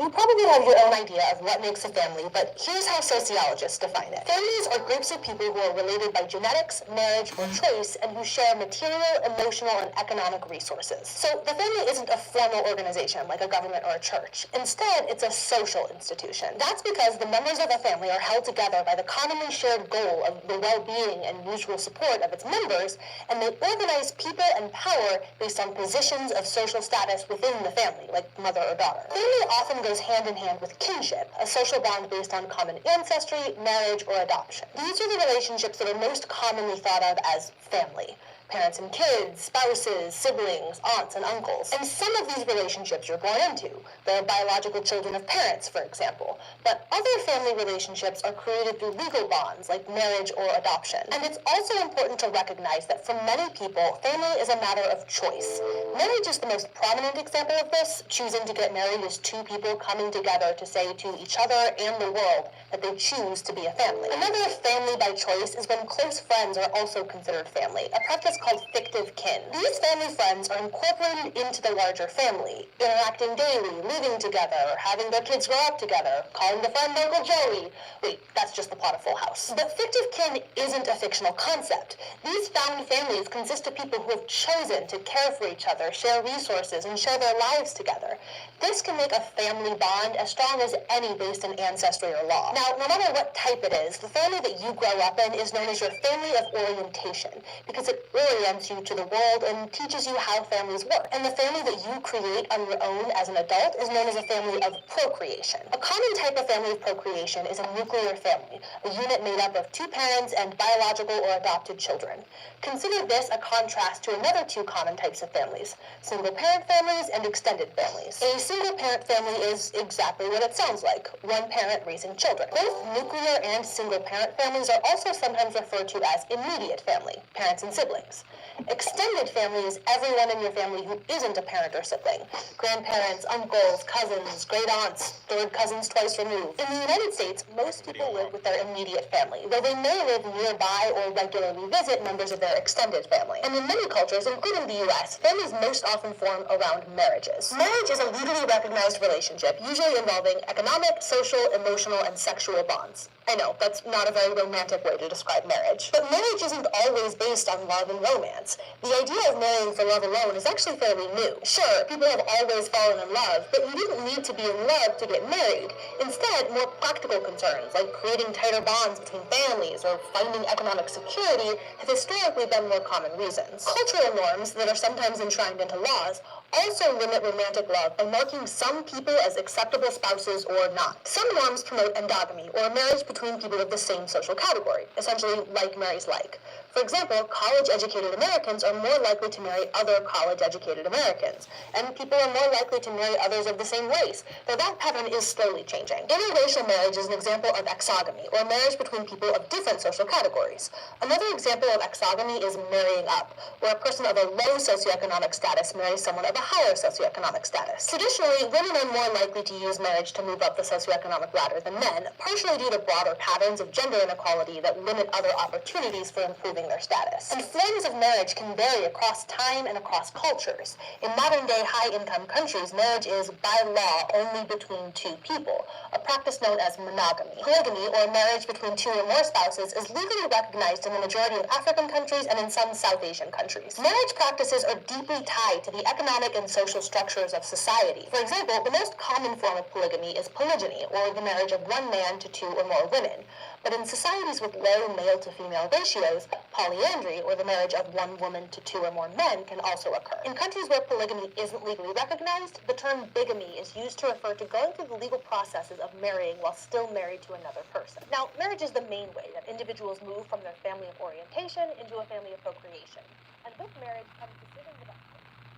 S8: You probably have your own idea of what makes a family, but here's how sociologists define it. Families are groups of people who are related by genetics, marriage, or choice, and who share material, emotional, and economic resources. So the family isn't a formal organization like a government or a church. Instead, it's a social institution. That's because the members of a family are held together by the commonly shared goal of the well-being and mutual support of its members, and they organize people and power based on positions of social status within the family, like mother or daughter. Family often goes hand in hand with kinship, a social bond based on common ancestry, marriage, or adoption. These are the relationships that are most commonly thought of as family. Parents and kids, spouses, siblings, aunts and uncles. And some of these relationships you're born into, the biological children of parents, for example. But other family relationships are created through legal bonds, like marriage or adoption. And it's also important to recognize that for many people, family is a matter of choice. Marriage is the most prominent example of this. Choosing to get married is two people coming together to say to each other and the world that they choose to be a family. Another family by choice is when close friends are also considered family, a practice called fictive kin. These family friends are incorporated into the larger family, interacting daily, living together, having their kids grow up together, calling the friend Uncle Joey. Wait, that's just the plot of Full House. But fictive kin isn't a fictional concept. These found families consist of people who have chosen to care for each other, share resources, and share their lives together. This can make a family bond as strong as any based in ancestry or law. Now, no matter what type it is, the family that you grow up in is known as your family of orientation, because it orients you to the world and teaches you how families work. And the family that you create on your own as an adult is known as a family of procreation. A common type of family of procreation is a nuclear family, a unit made up of two parents and biological or adopted children. Consider this a contrast to another two common types of families, single-parent families and extended families. A single-parent family is exactly what it sounds like, one parent raising children. Both nuclear and single-parent families are also sometimes referred to as immediate family, parents and siblings. Extended family is everyone in your family who isn't a parent or sibling. Grandparents, uncles, cousins, great aunts, third cousins twice removed. In the United States, most people live with their immediate family, though they may live nearby or regularly visit members of their extended family. And in many cultures, including the US, families most often form around marriages. Marriage is a legally recognized relationship, usually involving economic, social, emotional, and sexual bonds. I know, that's not a very romantic way to describe marriage. But marriage isn't always based on love and romance. The idea of marrying for love alone is actually fairly new. Sure, people have always fallen in love, but you didn't need to be in love to get married. Instead, more practical concerns, like creating tighter bonds between families or finding economic security, have historically been more common reasons. Cultural norms that are sometimes enshrined into laws also limit romantic love by marking some people as acceptable spouses or not. Some norms promote endogamy, or marriage between people of the same social category, essentially like marries like. For example, college-educated Americans are more likely to marry other college-educated Americans, and people are more likely to marry others of the same race, though that pattern is slowly changing. Interracial marriage is an example of exogamy, or marriage between people of different social categories. Another example of exogamy is marrying up, where a person of a low socioeconomic status marries someone of a higher socioeconomic status. Traditionally, women are more likely to use marriage to move up the socioeconomic ladder than men, partially due to broader patterns of gender inequality that limit other opportunities for improving their status. And forms of marriage can vary across time and across cultures. In modern-day high-income countries, marriage is, by law, only between two people, a practice known as monogamy. Polygamy, or marriage between two or more spouses, is legally recognized in the majority of African countries and in some South Asian countries. Marriage practices are deeply tied to the economic and social structures of society. For example, the most common form of polygamy is polygyny, or the marriage of one man to two or more women. But in societies with low male-to-female ratios, polyandry, or the marriage of one woman to two or more men, can also occur. In countries where polygamy isn't legally recognized, the term bigamy is used to refer to going through the legal processes of marrying while still married to another person. Now, marriage is the main way that individuals move from their family of orientation into a family of procreation. And with marriage comes decisions about...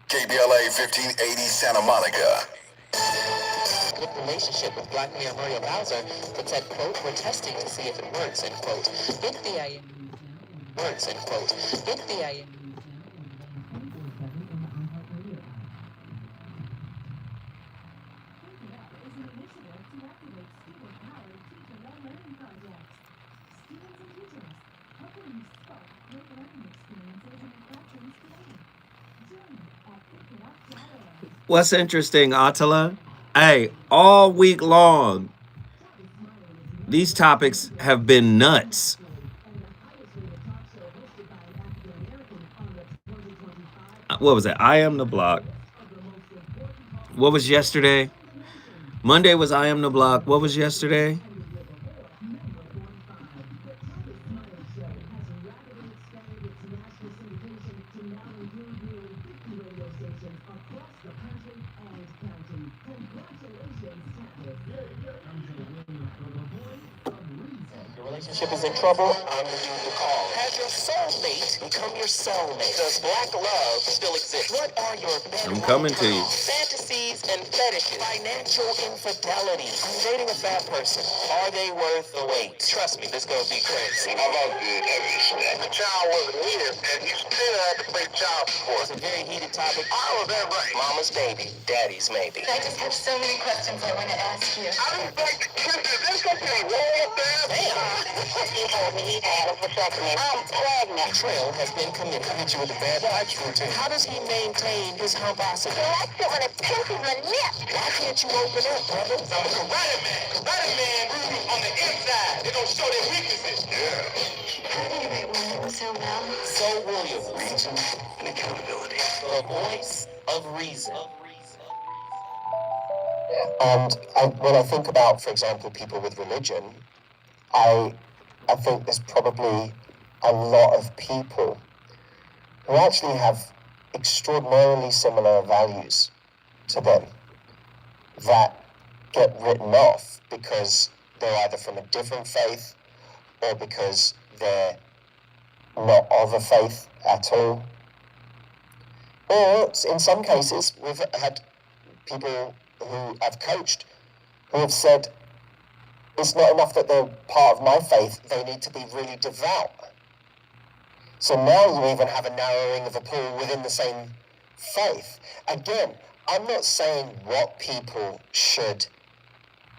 S7: KBLA 1580 Santa Monica.
S10: Good relationship with Black Mayor Muriel Bowser, but said, quote, we're testing to see if it works, end quote. If BIA works, end quote. If BIA
S4: What's interesting, Attila? Hey, all week long, these topics have been nuts. What was it? I Am the Block. What was yesterday? Monday was I Am the Block. What was yesterday?
S10: relationship is in trouble, I'm the dude to call. Has your soulmate become your cellmate? Does black love still exist? What are your
S4: I'm coming to you.
S10: fantasies and fetishes? Financial infidelity. I'm dating a fat person. Are they worth the wait? Trust me, this gonna be crazy.
S1: How about the child wasn't here, and you still had to pay child support?
S10: It's a very heated topic.
S1: Oh, is that right?
S10: Mama's baby, daddy's maybe.
S8: I just have so many questions I want to ask you.
S1: I was like, is this something wrong with that?
S10: Damn.
S1: He told me he had a vasectomy. I'm pregnant.
S10: Betrayal has been committed. Hit you with a bad vibes routine. How does he maintain his humosity?
S1: He likes it when it pinches the nip.
S10: Why can't you open up, brother?
S1: I'm a karate man. Karate man rooting on the inside. They don't show their weaknesses. Yeah.
S8: How do you write William so well?
S10: So William,
S7: Reason and accountability.
S10: the voice of reason.
S11: And when I think about, for example, people with religion, I think there's probably a lot of people who actually have extraordinarily similar values to them that get written off because they're either from a different faith or because they're not of a faith at all. Or in some cases, we've had people who I've coached who have said, it's not enough that they're part of my faith, they need to be really devout. So now you even have a narrowing of a pool within the same faith. Again, I'm not saying what people should,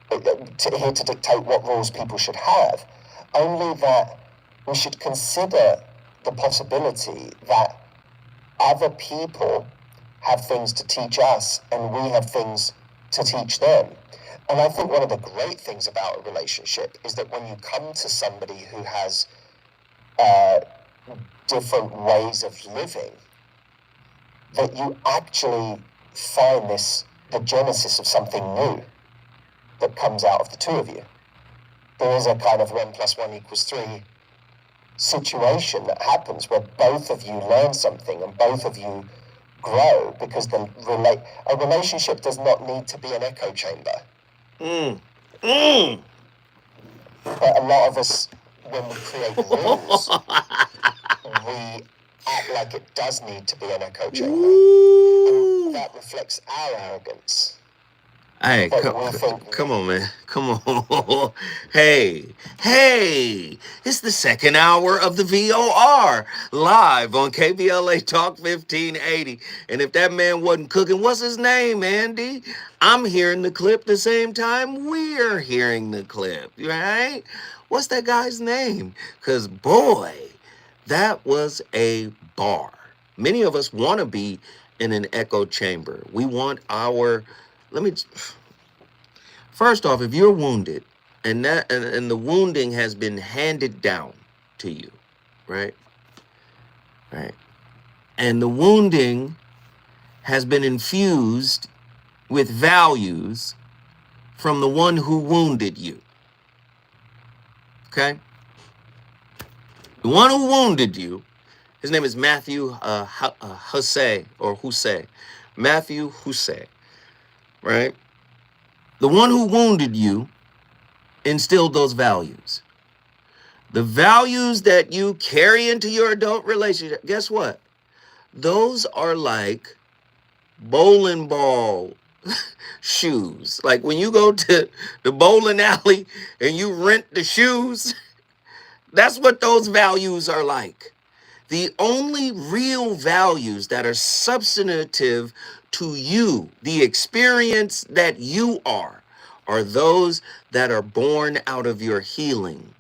S11: here to dictate what rules people should have, only that we should consider the possibility that other people have things to teach us and we have things to teach them. And I think one of the great things about a relationship is that when you come to somebody who has different ways of living, that you actually find the genesis of something new that comes out of the two of you. There is a kind of 1 + 1 = 3 situation that happens where both of you learn something and both of you grow, because a relationship does not need to be an echo chamber. But a lot of us, when we create rules, we act like it does need to be an echo chamber. And that reflects our arrogance.
S4: Hey, come on, man. Come on. Hey, it's the second hour of the VOR, live on KBLA Talk 1580. And if that man wasn't cooking, what's his name, Andy? I'm hearing the clip the same time we're hearing the clip, right? What's that guy's name? Because, boy, that was a bar. Many of us want to be in an echo chamber. We want our... First off, if you're wounded and the wounding has been handed down to you, right? And the wounding has been infused with values from the one who wounded you. Okay? The one who wounded you, his name is Matthew Hussey. Matthew Hussey, right? The one who wounded you instilled those values. The values that you carry into your adult relationship, guess what? Those are like bowling ball shoes. Like when you go to the bowling alley and you rent the shoes, that's what those values are like. The only real values that are substantive to you, the experience that you are those that are born out of your healing.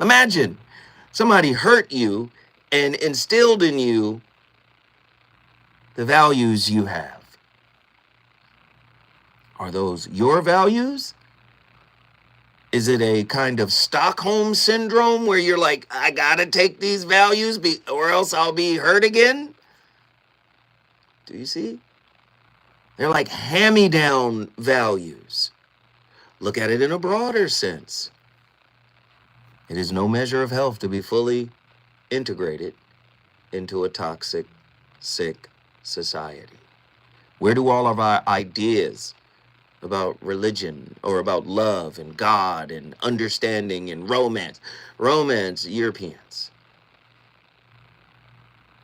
S4: Imagine somebody hurt you and instilled in you the values you have. Are those your values? Is it a kind of Stockholm syndrome where you're like, I gotta take these values or else I'll be hurt again? Do you see? They're like hand-me-down values. Look at it in a broader sense. It is no measure of health to be fully integrated into a toxic, sick society. Where do all of our ideas about religion or about love and God and understanding and romance, Europeans?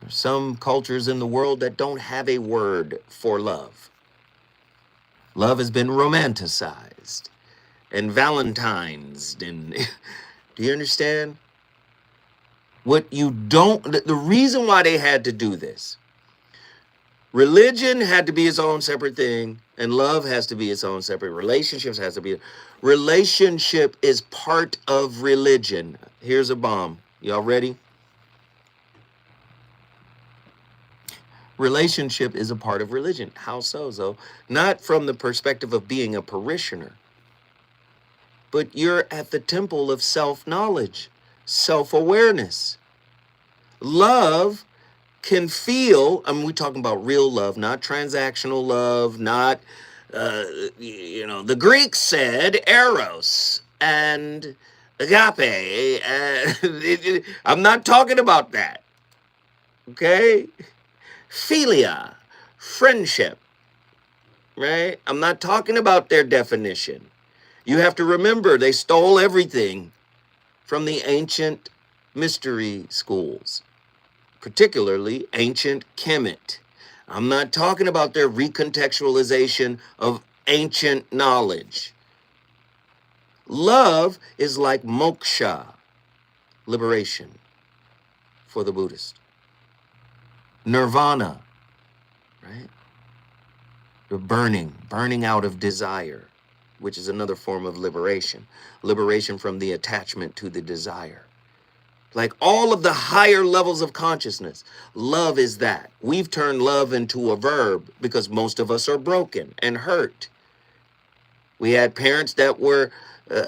S4: There's some cultures in the world that don't have a word for love. Love has been romanticized and Valentine's, and do you understand? The reason why they had to do this, religion had to be its own separate thing, and love has to be its own separate. Relationship is part of religion. Here's a bomb. Y'all ready? Relationship is a part of religion. How so, Zo? Not from the perspective of being a parishioner, but you're at the temple of self-knowledge, self-awareness. Love can feel, we're talking about real love, not transactional love, not, the Greeks said eros and agape. I'm not talking about that, okay? Philia, friendship, right? I'm not talking about their definition. You have to remember, they stole everything from the ancient mystery schools, particularly ancient Kemet. I'm not talking about their recontextualization of ancient knowledge. Love is like moksha, liberation for the Buddhist. Nirvana, right? The burning out of desire, which is another form of liberation. Liberation from the attachment to the desire. Like all of the higher levels of consciousness, love is that. We've turned love into a verb because most of us are broken and hurt. We had parents that were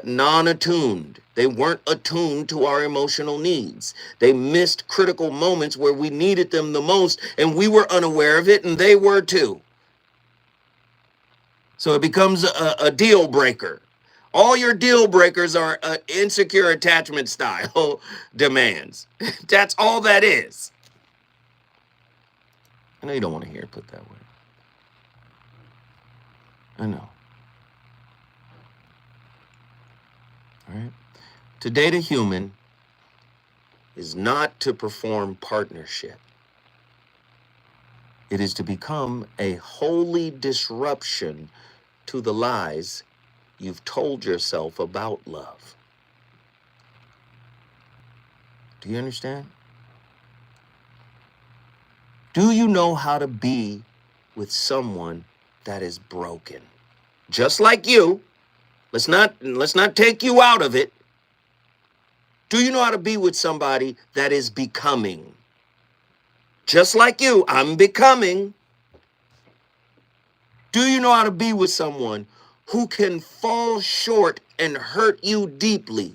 S4: non-attuned. They weren't attuned to our emotional needs. They missed critical moments where we needed them the most, and we were unaware of it, and they were too. So it becomes a deal breaker. All your deal breakers are insecure attachment style demands. That's all that is. I know you don't want to hear it put that way. I know. All right. To date a human is not to perform partnership. It is to become a holy disruption to the lies you've told yourself about love. Do you understand? Do you know how to be with someone that is broken? Just like you. Let's not take you out of it. Do you know how to be with somebody that is becoming? Just like you, I'm becoming. Do you know how to be with someone who can fall short and hurt you deeply?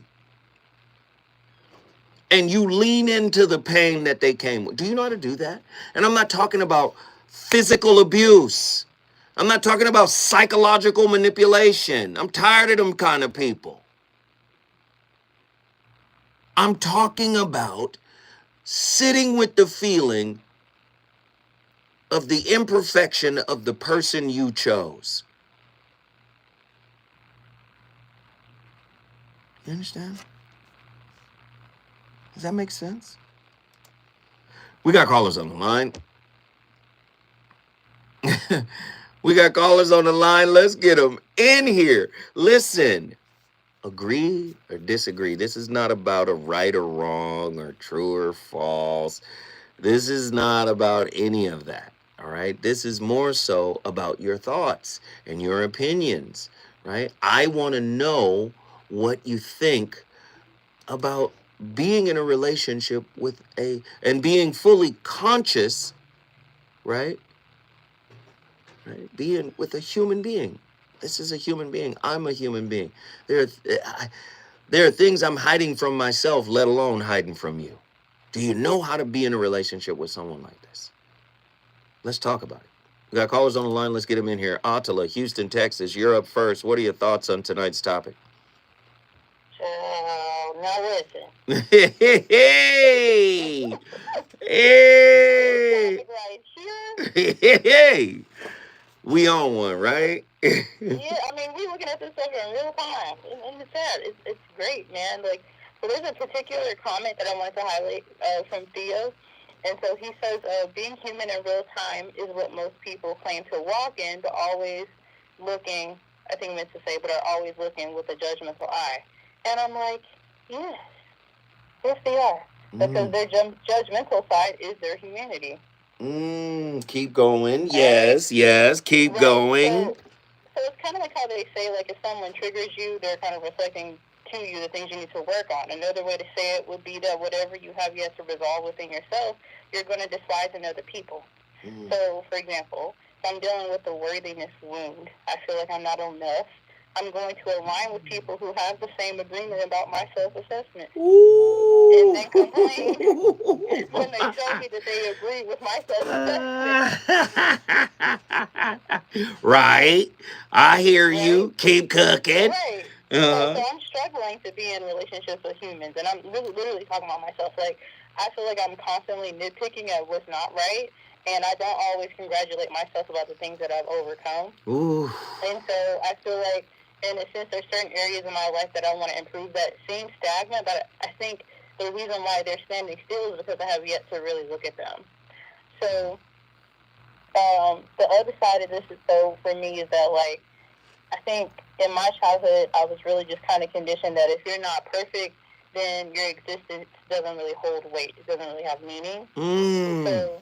S4: And you lean into the pain that they came with. Do you know how to do that? And I'm not talking about physical abuse. I'm not talking about psychological manipulation. I'm tired of them kind of people. I'm talking about sitting with the feeling of the imperfection of the person you chose. You understand? Does that make sense? We got callers on the line. We got callers on the line. Let's get them in here. Listen, agree or disagree. This is not about a right or wrong or true or false. This is not about any of that. All right. This is more so about your thoughts and your opinions. Right. I want to know what you think about being in a relationship with and being fully conscious, right? Being with a human being. This is a human being. I'm a human being. There are things I'm hiding from myself, let alone hiding from you. Do you know how to be in a relationship with someone like this? Let's talk about it. We got callers on the line. Let's get them in here. Attila, Houston, Texas, you're up first. What are your thoughts on tonight's topic?
S12: Now listen.
S4: Hey! Hey!
S12: Right
S4: Hey! We on one, right?
S12: Yeah, I mean, we looking at this stuff in real time, and it's sad. It's great, man. Like, so there's a particular comment that I wanted to highlight from Theo, and so he says, being human in real time is what most people claim to walk in, but always looking, I think he meant to say, but are always looking with a judgmental eye. And I'm like, yes they are, because their judgmental side is their humanity.
S4: Keep going. Yes, keep going.
S12: So it's kind of like how they say, like, if someone triggers you, they're kind of reflecting to you the things you need to work on. Another way to say it would be that whatever you have yet to resolve within yourself, you're going to despise in other people. So, for example, if I'm dealing with a worthiness wound, I feel like I'm not enough, I'm going to align with people who have the same agreement about my self-assessment. And then complain when they show me that they agree with my self-assessment.
S4: Right. I hear you. Keep cooking.
S12: Right. So I'm struggling to be in relationships with humans, and I'm literally talking about myself. Like, I feel like I'm constantly nitpicking at what's not right, and I don't always congratulate myself about the things that I've overcome.
S4: Ooh.
S12: And so I feel like, in a sense, there's certain areas in my life that I want to improve that seem stagnant, but I think the reason why they're standing still is because I have yet to really look at them. So the other side of this is, so for me, is that, like, I think in my childhood, I was really just kind of conditioned that if you're not perfect, then your existence doesn't really hold weight. It doesn't really have meaning. So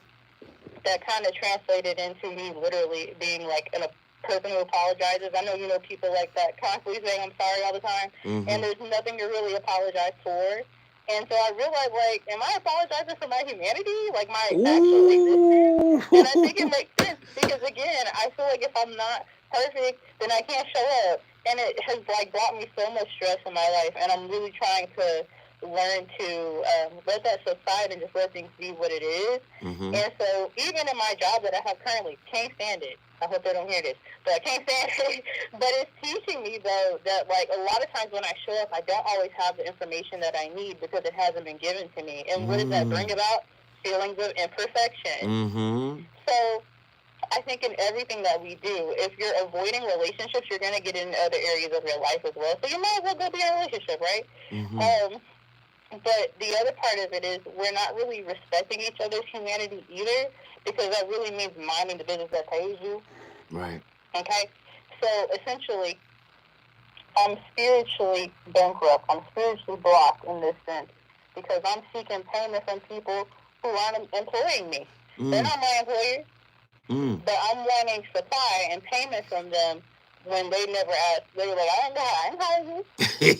S12: that kind of translated into me literally being like a person who apologizes. I know you know people like that, constantly saying I'm sorry all the time, and there's nothing to really apologize for. And so I realized, like, am I apologizing for my humanity, like my actual existence? And I think it makes sense because, again, I feel like if I'm not perfect, then I can't show up. And it has, like, brought me so much stress in my life, and I'm really trying to learn to let that subside and just let things be what it is. And so even in my job that I have currently, can't stand it. I hope they don't hear this, but I can't stand it. But it's teaching me, though, that, like, a lot of times when I show up, I don't always have the information that I need because it hasn't been given to me. And what does that bring about? Feelings of imperfection. So I think in everything that we do, if you're avoiding relationships, you're going to get into other areas of your life as well. So you might as well go be in a relationship, right? But the other part of it is we're not really respecting each other's humanity either, because that really means minding the business that pays you.
S4: Right.
S12: Okay? So essentially, I'm spiritually bankrupt. I'm spiritually blocked in this sense because I'm seeking payment from people who aren't employing me. They're not my employer. But I'm wanting supply and payment from them when they never asked. They were like, I ain't hiring you. And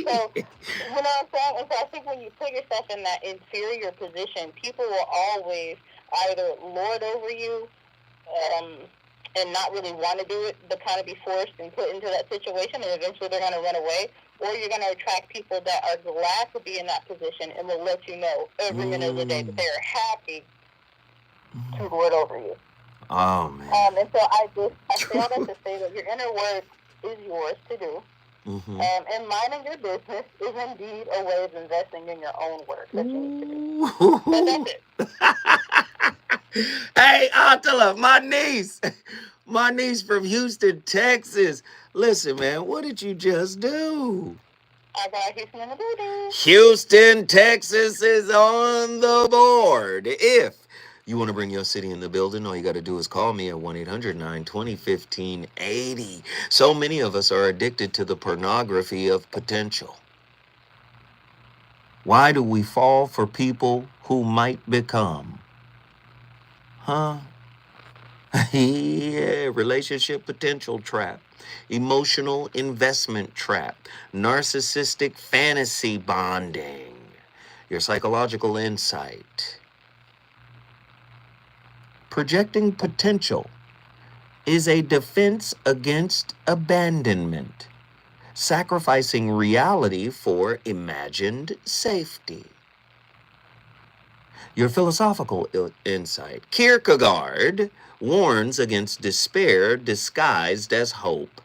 S12: so, you know what I'm saying? And so I think when you put yourself in that inferior position, people will always either lord over you and not really want to do it, but kind of be forced and put into that situation, and eventually they're going to run away. Or you're going to attract people that are glad to be in that position and will let you know every minute of the day that they are happy to lord over you.
S4: Oh, man.
S12: And so I say all that to say that your inner work is yours to do. And minding your business is indeed a way of investing in your own work that you need to do. But that's it.
S4: Hey, Attila, my niece from Houston, Texas. Listen, man, what did you just do?
S12: I got Houston in the building.
S4: Houston, Texas is on the board. If you want to bring your city in the building, all you got to do is call me at 1-800-920-1580. So many of us are addicted to the pornography of potential. Why do we fall for people who might become? Yeah, relationship potential trap, emotional investment trap, narcissistic fantasy bonding, your psychological insight. Projecting potential is a defense against abandonment, sacrificing reality for imagined safety. Your philosophical insight. Kierkegaard warns against despair disguised as hope,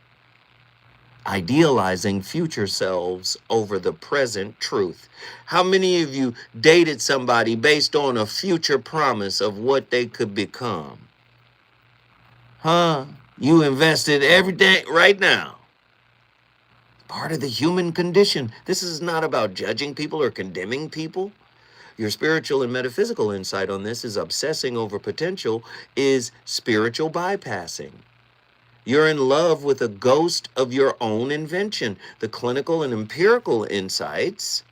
S4: idealizing future selves over the present truth. How many of you dated somebody based on a future promise of what they could become? You invested everything right now. Part of the human condition. This is not about judging people or condemning people. Your spiritual and metaphysical insight on this is obsessing over potential is spiritual bypassing. You're in love with a ghost of your own invention. The clinical and empirical insights,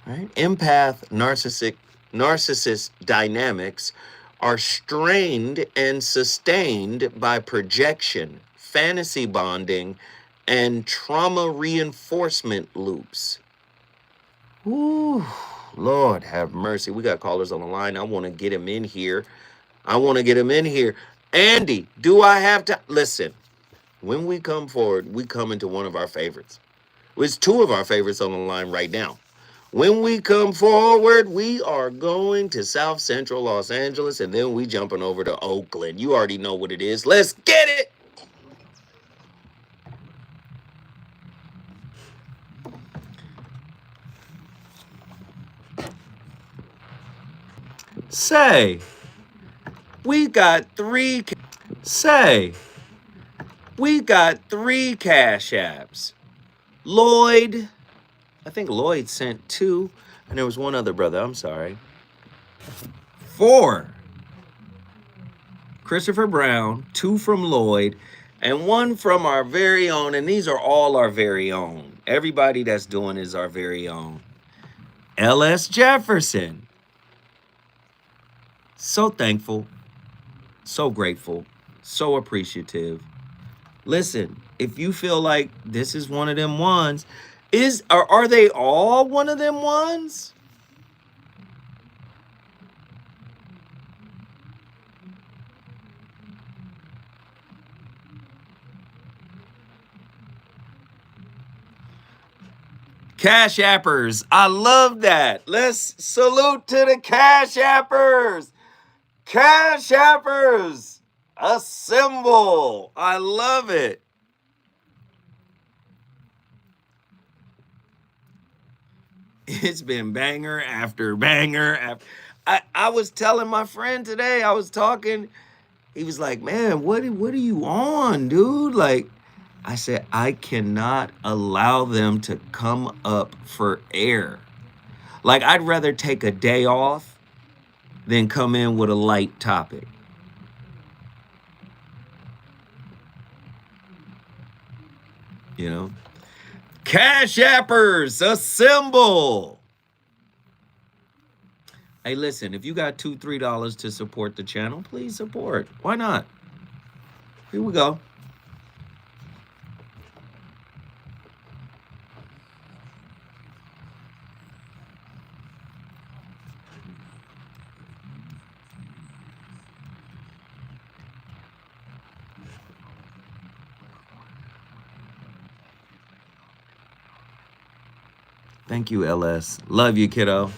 S4: right? Empath, narcissist dynamics are strained and sustained by projection, fantasy bonding, and trauma reinforcement loops. Ooh. Lord have mercy. We got callers on the line. I want to get him in here. Andy, do I have to? Listen, when we come forward, we come into one of our favorites. It's two of our favorites on the line right now. When we come forward, we are going to South Central Los Angeles, and then we jumping over to Oakland. You already know what it is. Let's get it. Say, we got three cash apps. Lloyd, I think Lloyd sent 2, and there was one other brother, I'm sorry. 4. Christopher Brown, 2 from Lloyd, and one from our very own, and these are all our very own. Everybody that's doing is our very own. L.S. Jefferson. So thankful, so grateful, so appreciative. Listen, if you feel like this is one of them ones, are they all one of them ones? Cash Appers. I love that. Let's salute to the Cash Appers. Cash Appers. Assemble. I love it. It's been banger after banger after. I was telling my friend today, I was talking, he was like, man, what are you on, dude? Like, I said, I cannot allow them to come up for air. Like, I'd rather take a day off than come in with a light topic. You know? Cash Appers, assemble! Hey, listen, if you got $2, $3 to support the channel, please support. Why not? Here we go. Thank you, LS. Love you, kiddo.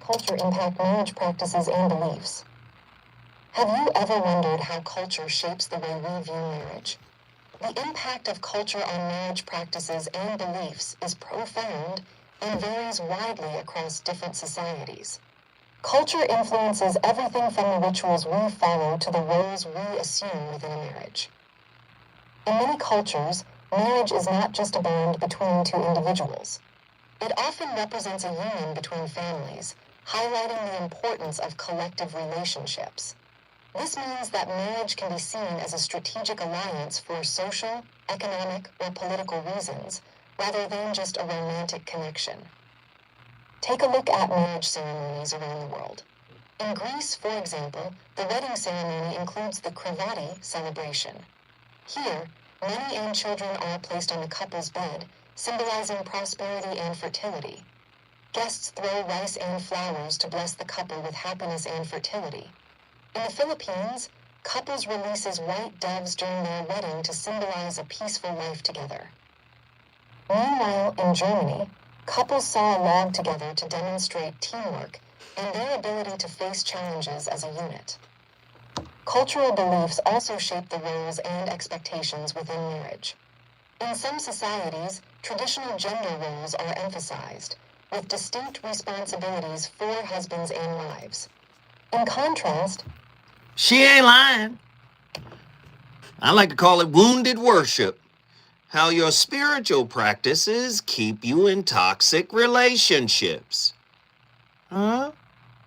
S13: Culture impact marriage practices and beliefs. Have you ever wondered how culture shapes the way we view marriage? The impact of culture on marriage practices and beliefs is profound and varies widely across different societies. Culture influences everything from the rituals we follow to the roles we assume within a marriage. In many cultures, marriage is not just a bond between two individuals. It often represents a union between families, highlighting the importance of collective relationships. This means that marriage can be seen as a strategic alliance for social, economic, or political reasons, rather than just a romantic connection. Take a look at marriage ceremonies around the world. In Greece, for example, the wedding ceremony includes the krivati celebration. Here, money and children are placed on the couple's bed, symbolizing prosperity and fertility. Guests throw rice and flowers to bless the couple with happiness and fertility. In the Philippines, couples releases white doves during their wedding to symbolize a peaceful life together. Meanwhile, in Germany, Couples saw a log together to demonstrate teamwork and their ability to face challenges as a unit. Cultural beliefs also shape the roles and expectations within marriage. In some societies, traditional gender roles are emphasized, with distinct responsibilities for husbands and wives. In contrast,
S4: She ain't lying. I like to call it wounded worship. How your spiritual practices keep you in toxic relationships. Huh?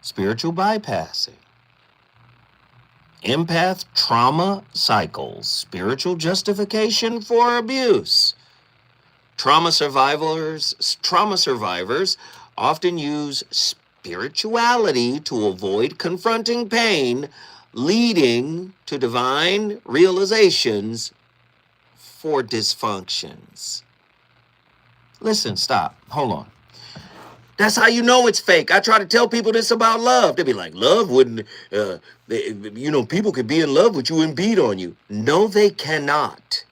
S4: Spiritual bypassing. Empath trauma cycles. Spiritual justification for abuse. Trauma survivors often use spirituality to avoid confronting pain, leading to divine realizations for dysfunctions. Listen, stop. Hold on. That's how you know it's fake. I try to tell people this about love. They be like, love wouldn't, people could be in love with you and beat on you. No, they cannot.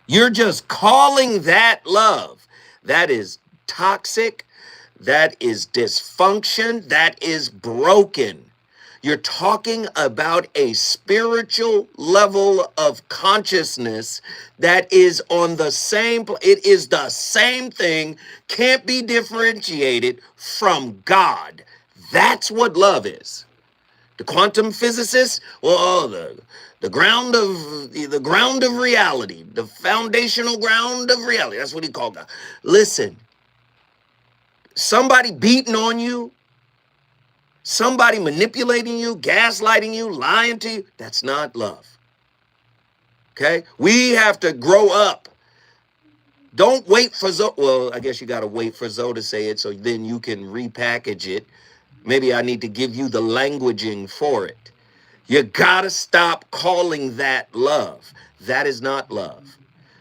S4: You're just calling that love. That is toxic. That is dysfunction. That is broken. You're talking about a spiritual level of consciousness that is on the same, it is the same thing, can't be differentiated from God. That's what love is. The quantum physicists, well, the ground of reality, the foundational ground of reality. That's what he called God. Listen, somebody beating on you, somebody manipulating you, gaslighting you, lying to you, that's not love. Okay? We have to grow up. Don't wait for Zoe. Well, I guess you got to wait for Zoe to say it so then you can repackage it. Maybe I need to give you the languaging for it. You got to stop calling that love. That is not love.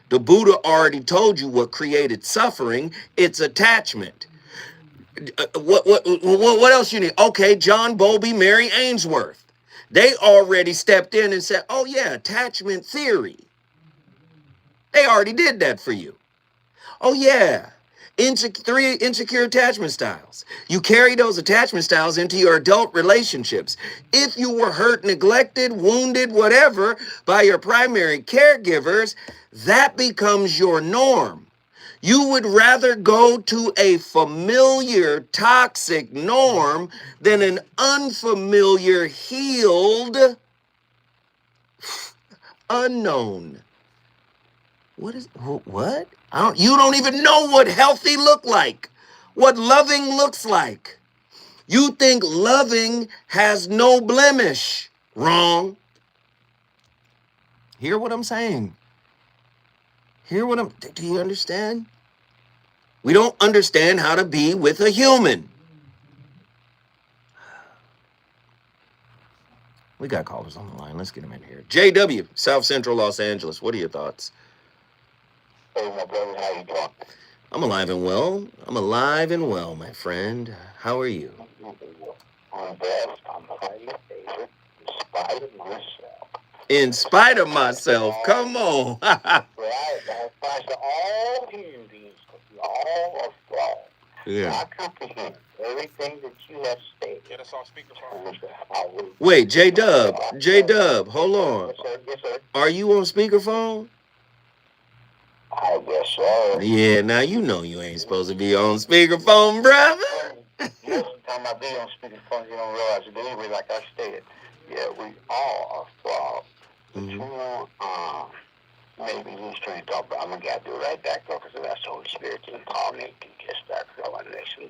S4: The Buddha already told you what created suffering. It's attachment. What else you need? Okay, John Bowlby, Mary Ainsworth. They already stepped in and said, oh yeah, attachment theory. They already did that for you. Oh yeah, 3 insecure attachment styles. You carry those attachment styles into your adult relationships. If you were hurt, neglected, wounded, whatever, by your primary caregivers, that becomes your norm. You would rather go to a familiar toxic norm than an unfamiliar, healed, unknown. What? You don't even know what healthy look like, what loving looks like. You think loving has no blemish. Wrong. Hear what I'm saying? Do you understand? We don't understand how to be with a human. We got callers on the line. Let's get them in here. JW, South Central Los Angeles. What are your thoughts?
S11: Hey, my brother, how you doing?
S4: I'm alive and well, my friend. How are you?
S11: I'm blessed. I'm highly favored in spite of myself.
S4: In spite of myself. Come on.
S11: Right. That applies to all human beings. We all are flawed.
S4: Yeah.
S11: I comprehend everything that you have stated.
S9: Get us on speakerphone.
S4: Wait, J-Dub, hold on.
S11: Yes, sir. Yes, sir.
S4: Are you on speakerphone?
S11: I guess so.
S4: Yeah, now you know you ain't supposed to be on speakerphone, brother.
S11: Yes, time I be on speakerphone, you don't realize it anyway, like I stated. Yeah, we all are flawed. But you know, maybe he's trying to talk, but I'm going to do it right back, though, because that's the Holy Spirit to empower me to get back to our nation,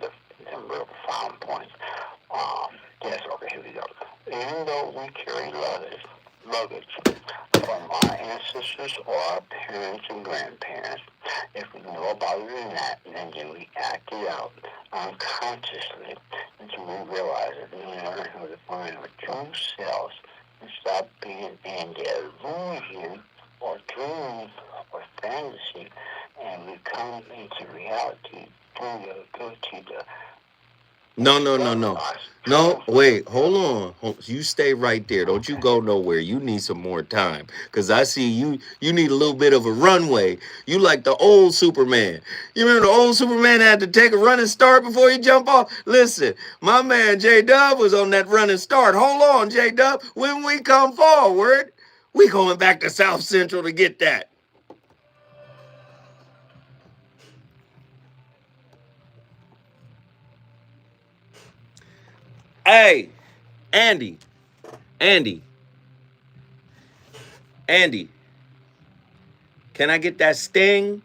S11: some real profound points. Yes, okay, here we go. Even though we carry luggage from our ancestors or our parents and grandparents, if we know about it or not, and then we act it out unconsciously until we realize it and learn how to find our true selves and stop being in the illusion or dream or fantasy, and we come into reality through the ability to
S4: No. No, wait, hold on. You stay right there. Don't you go nowhere. You need some more time. Cause I see you need a little bit of a runway. You like the old Superman. You remember the old Superman had to take a running start before he jump off? Listen, my man J Dub was on that running start. Hold on, J Dub. When we come forward, we going back to South Central to get that. Hey, Andy, Andy, Andy. Can I get that sting?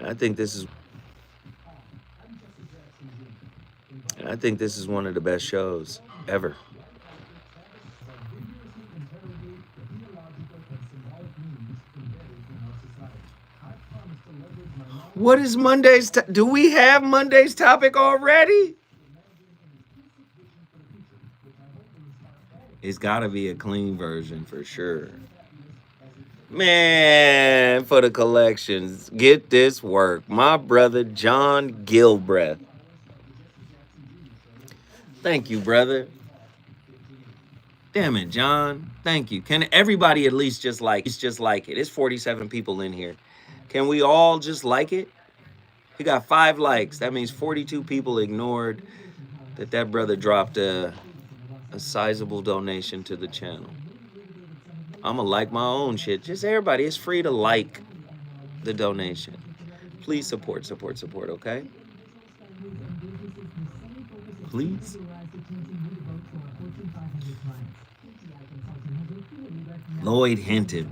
S4: I think this is one of the best shows ever. What is Monday's? Do we have Monday's topic already? It's got to be a clean version for sure. Man, for the collections, get this work. My brother John Gilbreth. Thank you, brother. Damn it, John. Thank you. Can everybody at least just like it? It's 47 people in here. Can we all just like it? He got 5 likes. That means 42 people ignored that brother dropped a sizable donation to the channel. I'ma like my own shit. Just everybody, it's free to like the donation. Please support, okay? Please. Lloyd Hinton,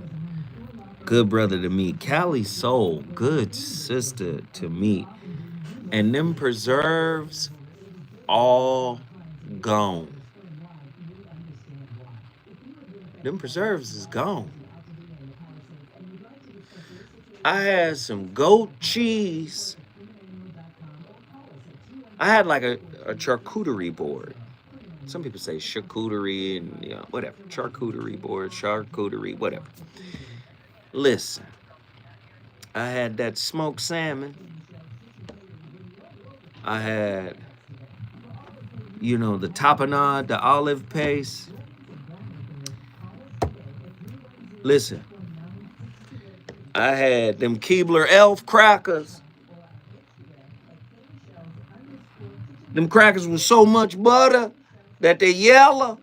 S4: good brother to meet. Callie Soul, good sister to meet. And them preserves all gone. Them preserves is gone. I had some goat cheese. I had like a charcuterie board. Some people say charcuterie and whatever. Charcuterie board, charcuterie, whatever. Listen, I had that smoked salmon. I had, the tapenade, the olive paste. Listen, I had them Keebler Elf crackers. Them crackers with so much butter that they yellow.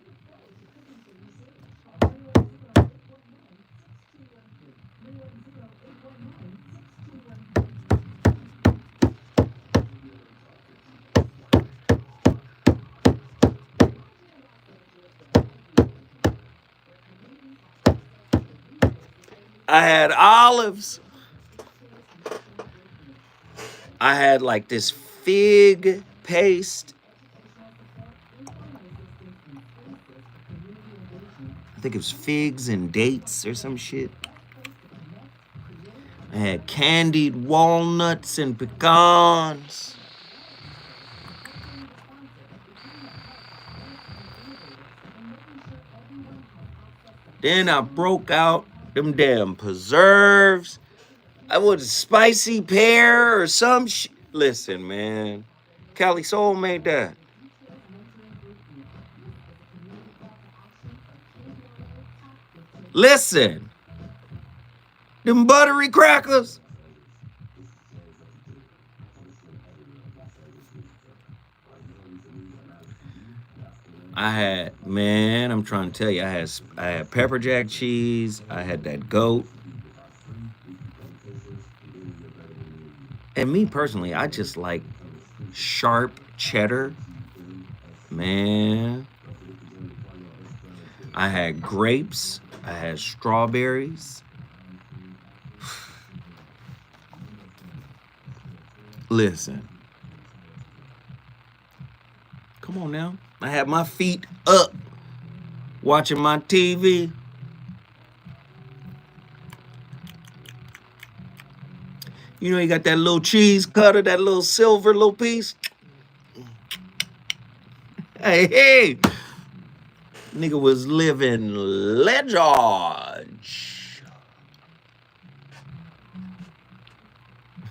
S4: I had olives. I had like this fig paste. I think it was figs and dates or some shit. I had candied walnuts and pecans. Then I broke out them damn preserves. I was spicy pear or some shit. Listen, man. Callie Soul made that. Listen. Them buttery crackers. I had, I'm trying to tell you, I had pepper jack cheese. I had that goat. And me personally, I just like sharp cheddar. Man. I had grapes. I had strawberries. Listen. Come on now. I have my feet up watching my TV. You know, you got that little cheese cutter, that little silver little piece. Hey. Nigga was living legend.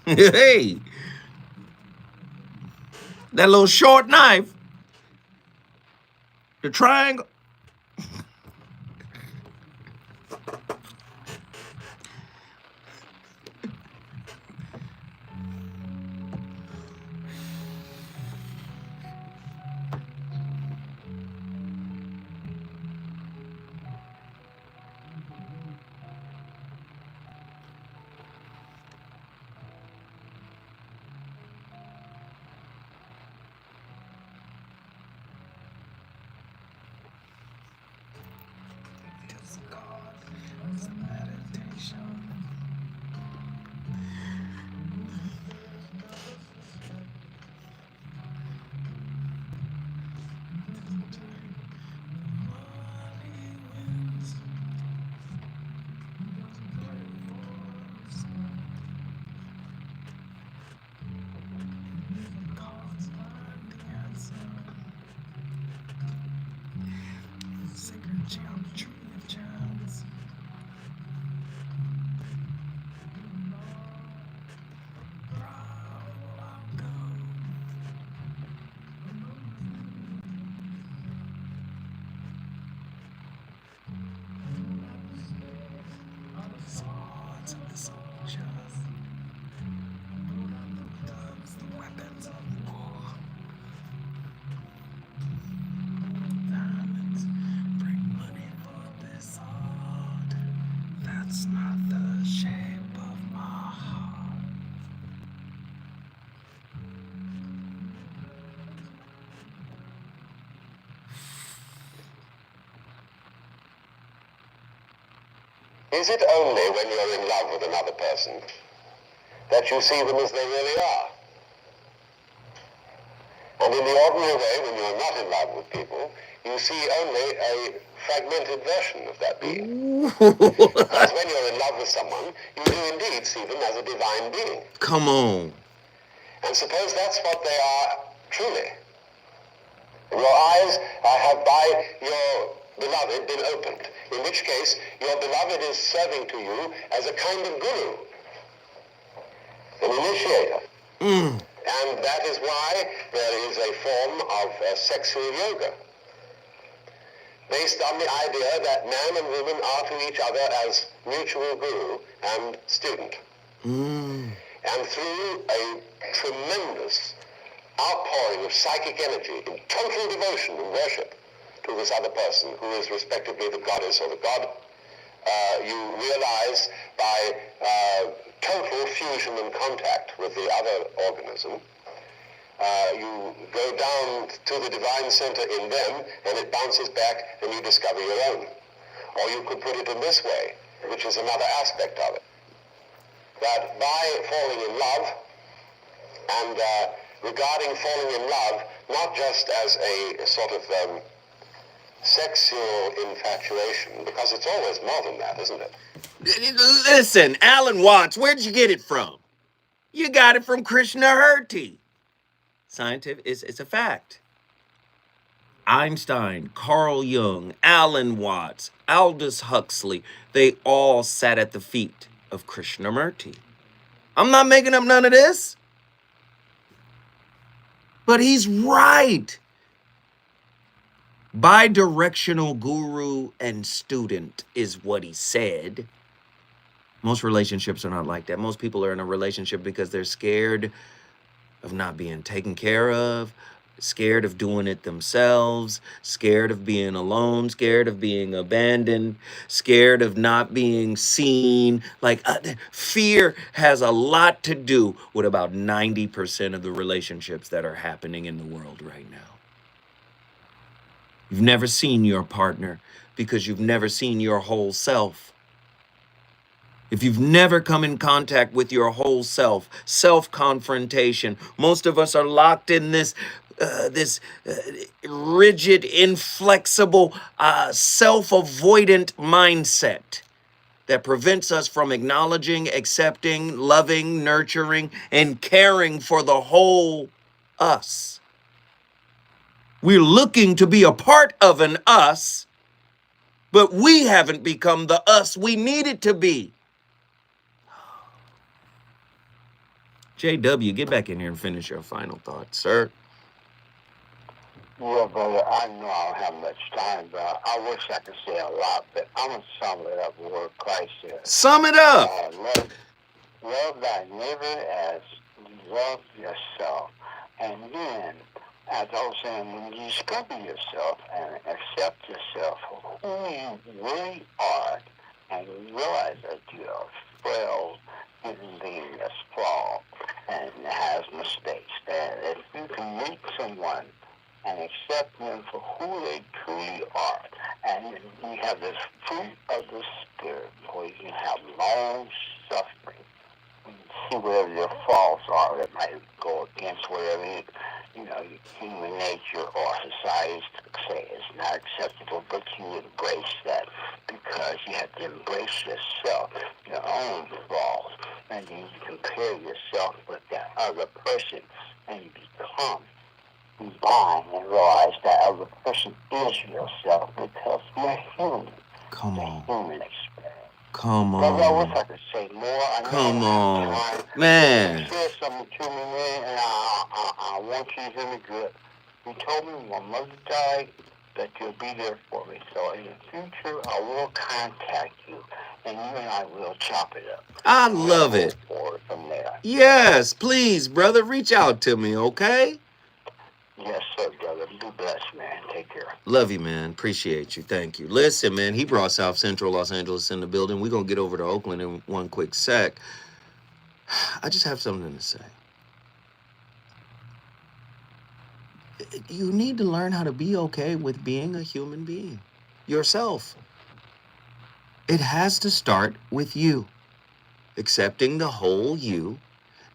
S4: Hey. That little short knife. The triangle. That's not the shape of my heart.
S7: Is it only when you're in love with another person that you see them as they really are? And in the ordinary way, when you're not in love with people, you see only a fragmented version of that being. Because when you're in love with someone, you do indeed see them as a divine being.
S4: Come on.
S7: And suppose that's what they are truly. Your eyes have by your beloved been opened, in which case your beloved is serving to you as a kind of guru, an initiator. And that is why there is a form of sexual yoga, based on the idea that man and woman are to each other as mutual guru and student. And through a tremendous outpouring of psychic energy in total devotion and worship to this other person, who is respectively the goddess or the god, you realize by total fusion and contact with the other organism, you go down to the divine center in them, and it bounces back, and you discover your own. Or you could put it in this way, which is another aspect of it, that by falling in love and regarding falling in love not just as a sort of sexual infatuation, because it's always more than that, isn't it?
S4: Listen, Alan Watts, where'd you get it from? You got it from Krishnamurti. Scientific, it's a fact. Einstein, Carl Jung, Alan Watts, Aldous Huxley, they all sat at the feet of Krishnamurti. I'm not making up none of this. But he's right. Bidirectional guru and student is what he said. Most relationships are not like that. Most people are in a relationship because they're scared of not being taken care of, scared of doing it themselves, scared of being alone, scared of being abandoned, scared of not being seen. Like fear has a lot to do with about 90% of the relationships that are happening in the world right now. You've never seen your partner because you've never seen your whole self. If you've never come in contact with your whole self, self-confrontation, most of us are locked in this rigid, inflexible, self-avoidant mindset that prevents us from acknowledging, accepting, loving, nurturing, and caring for the whole us. We're looking to be a part of an us, but we haven't become the us we needed to be. JW, get back in here and finish your final thoughts, sir.
S1: Yeah, brother, I know I don't have much time, but I wish I could say a lot, but I'm going to sum it up with what Christ said.
S4: Sum it up.
S1: Love thy neighbor as you love yourself. And then, as I was saying, when you discover yourself and accept yourself for who you really are, and you realize that you are frail, human being that's flawed and has mistakes, and if you can meet someone and accept them for who they truly are, and you have this fruit of the Spirit, where you can have long suffering, and see whatever your faults are that might go against whatever human nature or society say is not acceptable, but you embrace that because you have to embrace yourself, your own flaws, and then you compare yourself with that other person, and you become combine and realize that other person is yourself because we're human.
S4: Come on.
S1: Human experience.
S4: Come
S1: But I wish
S4: on.
S1: I could say more.
S4: Come on. Man.
S1: You said something to me, man, and I want you to hear me good. You told me when my mother died that you'll be there for me. So in the future, I will contact you, and you and I will chop it up.
S4: I love it.
S1: Forward from there.
S4: Yes, please, brother, reach out to me, okay?
S1: Yes, sir, brother. Be blessed, man. Take care.
S4: Love you, man. Appreciate you. Thank you. Listen, man, he brought South Central Los Angeles in the building. We're going to get over to Oakland in one quick sec. I just have something to say. You need to learn how to be okay with being a human being. Yourself. It has to start with you. Accepting the whole you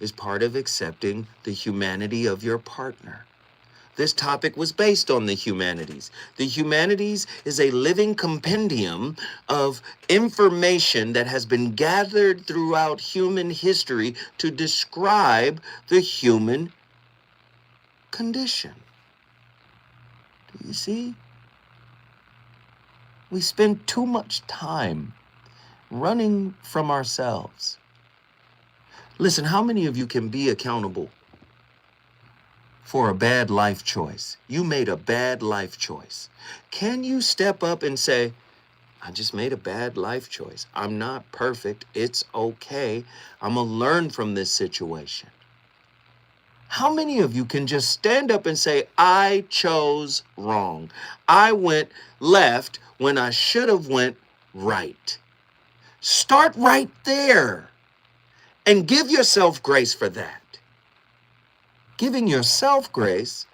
S4: is part of accepting the humanity of your partner. This topic was based on the humanities. The humanities is a living compendium of information that has been gathered throughout human history to describe the human condition. Do you see? We spend too much time running from ourselves. Listen, how many of you can be accountable for a bad life choice? You made a bad life choice. Can you step up and say, I just made a bad life choice. I'm not perfect. It's okay. I'm going to learn from this situation. How many of you can just stand up and say, I chose wrong. I went left when I should have went right. Start right there and give yourself grace for that. Giving yourself grace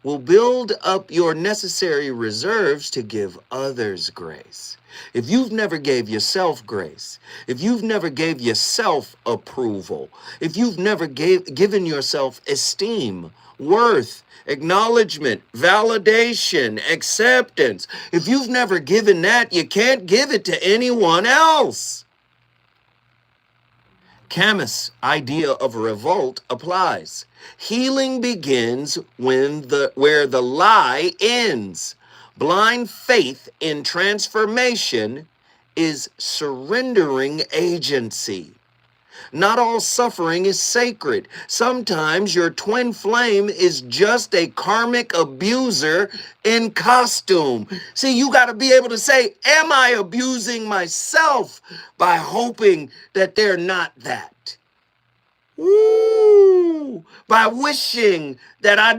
S4: will build up your necessary reserves to give others grace. If you've never gave yourself grace, if you've never gave yourself approval, if you've never given yourself esteem, worth, acknowledgement, validation, acceptance, if you've never given that, you can't give it to anyone else. Camus' idea of revolt applies. Healing begins where the lie ends. Blind faith in transformation is surrendering agency. Not all suffering is sacred. Sometimes your twin flame is just a karmic abuser in costume. See, you got to be able to say, am I abusing myself by hoping that they're not that? Woo! By wishing I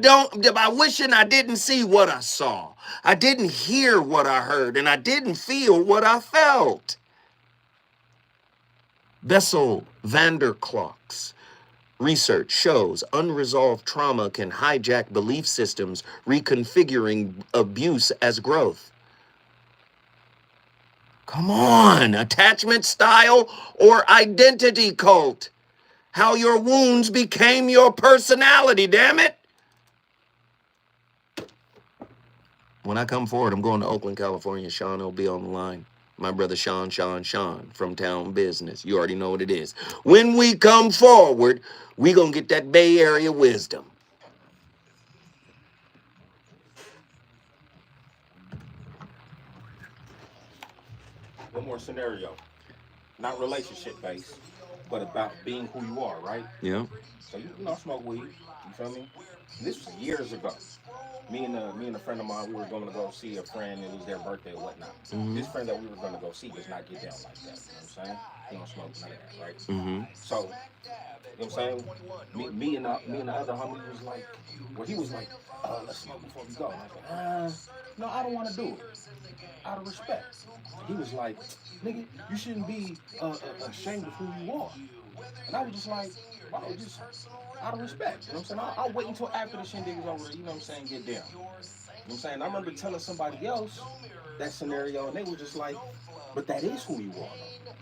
S4: didn't see what I saw. I didn't hear what I heard, and I didn't feel what I felt. Bessel van der Kolk's research shows unresolved trauma can hijack belief systems, reconfiguring abuse as growth. Come on, attachment style or identity cult. How your wounds became your personality, damn it. When I come forward, I'm going to Oakland, California. Sean will be on the line. My brother Sean from Town Business. You already know what it is. When we come forward, we gonna get that Bay Area wisdom.
S9: One more scenario. Not relationship based, but about being who you are, right?
S4: Yeah.
S9: So you know, I smoke weed. You feel me? And this was years ago. Me and a friend of mine, we were going to go see a friend. It was their birthday or whatnot.
S4: Mm-hmm.
S9: This friend that we were going to go see does not get down like that. You know what I'm saying? He don't smoke none of that, right?
S4: Mm-hmm.
S9: So, you know what I'm saying? Me and the other homie was like, well, he was like, let's smoke before we go. And I was like, no, I don't want to do it. Out of respect. He was like, nigga, you shouldn't be ashamed of who you are. And I was just like, bro, just out of respect. You know what I'm saying? I'll wait until after the shindig is over, you know what I'm saying, get down. You know what I'm saying? I remember telling somebody else that scenario, and they were just like, but that is who you are.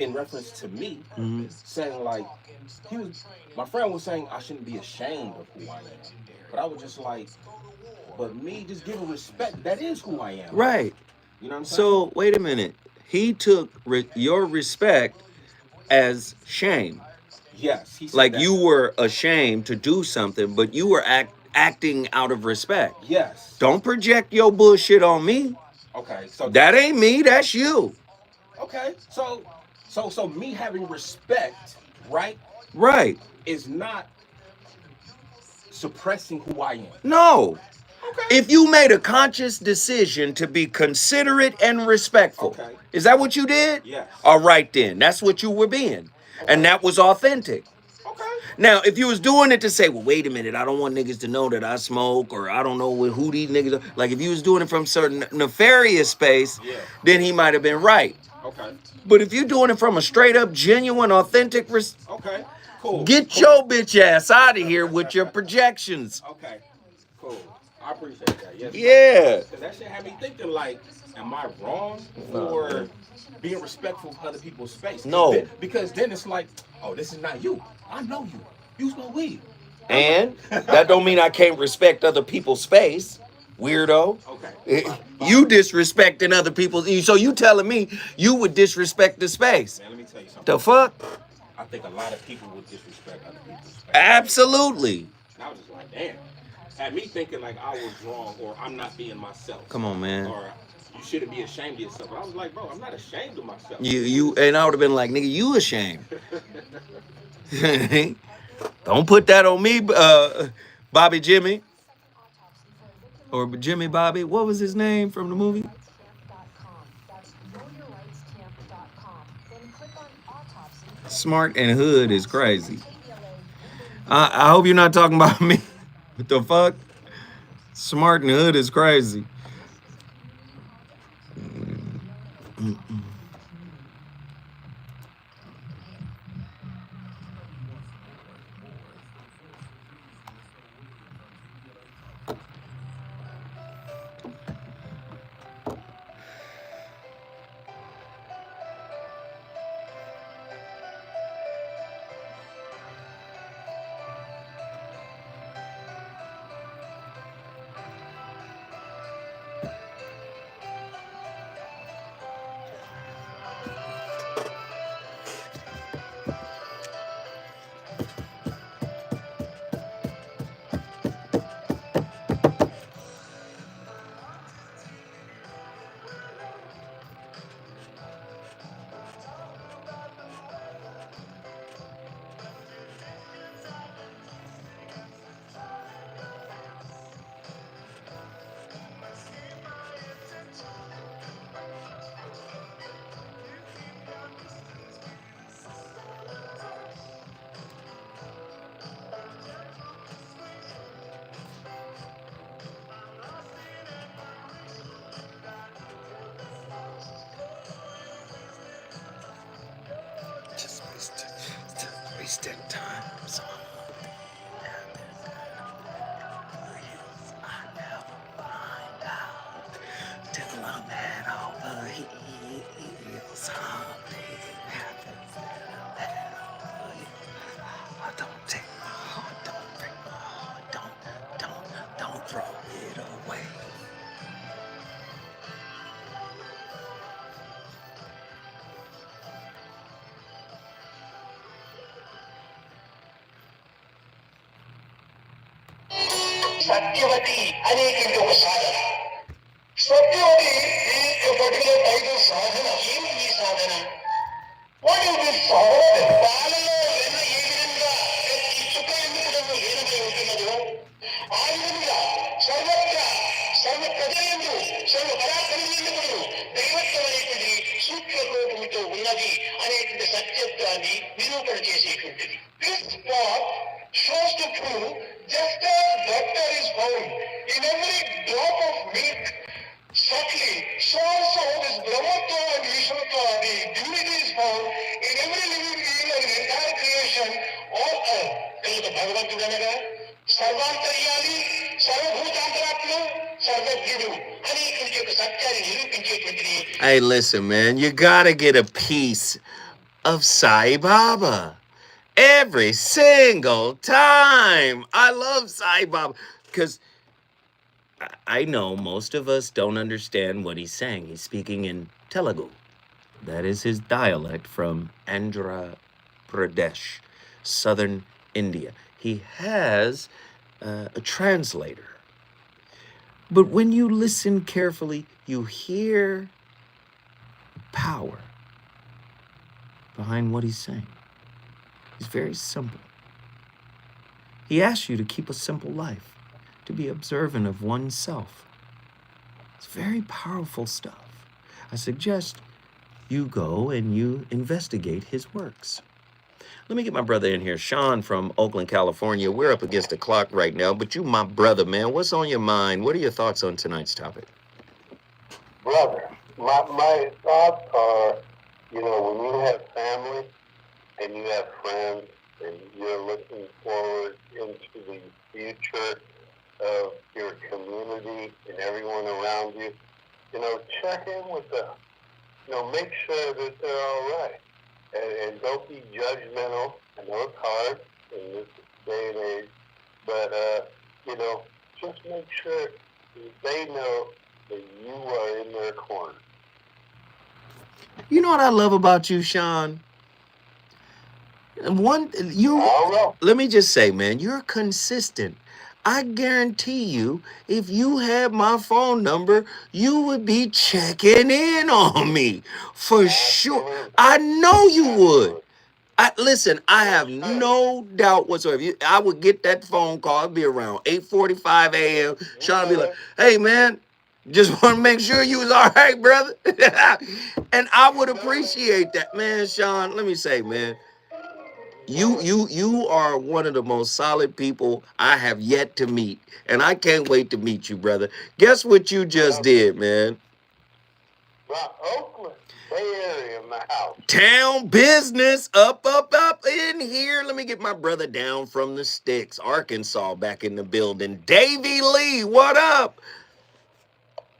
S9: In reference to me, saying like, my friend was saying I shouldn't be ashamed of who I am. But I was just like, but me just giving respect, that is who I am.
S4: Right.
S9: You know what I'm saying?
S4: So, wait a minute. He took your respect as shame.
S9: Yes. He said
S4: like
S9: that.
S4: You were ashamed to do something, but you were acting out of respect.
S9: Yes.
S4: Don't project your bullshit on me.
S9: Okay. So
S4: that ain't me, that's you.
S9: Okay. So me having respect, right?
S4: Right.
S9: Is not suppressing who I am.
S4: No.
S9: Okay.
S4: If you made a conscious decision to be considerate and respectful, is that what you did?
S9: Yes.
S4: All right then, that's what you were being. And that was authentic.
S9: Okay.
S4: Now, if you was doing it to say, well, wait a minute, I don't want niggas to know that I smoke, or I don't know who these niggas are. Like, if you was doing it from certain nefarious space, then he might have been right.
S9: Okay.
S4: But if you're doing it from a straight up, genuine, authentic,
S9: okay, cool.
S4: Get your bitch ass out of here with your projections.
S9: Okay, cool. I appreciate that. Yes.
S4: Yeah.
S9: Cause that shit had me thinking like, am I wrong for being respectful of other people's space?
S4: No.
S9: Because then it's like, oh, this is not you. I know you. You smoke weed.
S4: And that don't mean I can't respect other people's space, weirdo.
S9: Okay.
S4: You disrespecting other people's. So you telling me you would disrespect the space?
S9: Man, let me tell you something.
S4: The fuck?
S9: I think a lot of people would disrespect other people's space.
S4: Absolutely.
S9: And I was just like, damn. Had me thinking like I was wrong or I'm not being myself.
S4: Come on, man.
S9: Or you shouldn't be ashamed of yourself. But I was like, bro, I'm not ashamed of myself.
S4: And I would have been like, nigga, you ashamed. Don't put that on me, Bobby Jimmy. Or Jimmy Bobby. What was his name from the movie? Smart and hood is crazy. I hope you're not talking about me. What the fuck? Smart and hood is crazy. Wasted time. So I never find out till I'm head over heels.
S1: Satyavathi అనేటువంటి ఒక సాధన. సత్యవతి ఈ particular title సాధన. ఏమి ఈ సాధన? What is this సాధన? పాలలో వెన్న ఏ విధంగా ఈ చుక్క ఎందుకు లీనమై ఉంటున్నదో ఆ విధంగా సర్వత్ర సర్వ ప్రజలందు సర్వ పరాక్రమములందు దైవత్వం అనేటువంటి సూక్ష్మరూపంతో ఉన్నది అనేటువంటి సత్యత్వాన్ని నిరూపణ చేసేటువంటిది. This part shows to prove just as nectar is found in every drop of milk subtly, so also this Brahmatva and Vishwatva, the divinity is found in every living being and in entire creation on earth. కనుక భగవంతుడు అనగా సర్వాంతర్యామి, సర్వభూతాంతరాత్మ, సర్వజ్ఞుడు అనేటువంటి యొక్క సత్యాన్ని నిరూపించేటువంటిది. Hey, listen, man, you gotta get a piece of Sai Baba. Every single time. I love Sai Baba because I know most of us don't understand what he's saying. He's speaking in Telugu. That is his dialect from Andhra Pradesh, southern India. He has a translator. But when you listen carefully, you hear power behind what he's saying. It's very simple. He asks you to keep a simple life, to be observant of oneself. It's very powerful stuff. I suggest you go and you investigate his works. Let me get my brother in here, Sean from Oakland, California. We're up against the clock right now, but you my brother, man. What's on your mind? What are your thoughts on tonight's topic?
S14: Brother, my thoughts are, when you have family, and you have friends, and you're looking forward into the future of your community and everyone around you, check in with them. Make sure that they're all right. And don't be judgmental. I know it's hard in this day and age, but, just make sure that they know that you are in their corner.
S4: You know what I love about you, Sean? Let me just say, man, you're consistent. I guarantee you, if you had my phone number, you would be checking in on me for sure. I know you would. Listen, I have no doubt whatsoever. I would get that phone call. It'd be around 8:45 a.m. Sean would be like, "Hey, man, just want to make sure you was all right, brother." And I would appreciate that, man. Sean, let me say, man. You are one of the most solid people I have yet to meet, and I can't wait to meet you, brother. Guess what you just did, man?
S14: Oakland, Bay Area in the house.
S4: Town business, up in here. Let me get my brother down from the sticks, Arkansas, back in the building. Davy Lee, what up?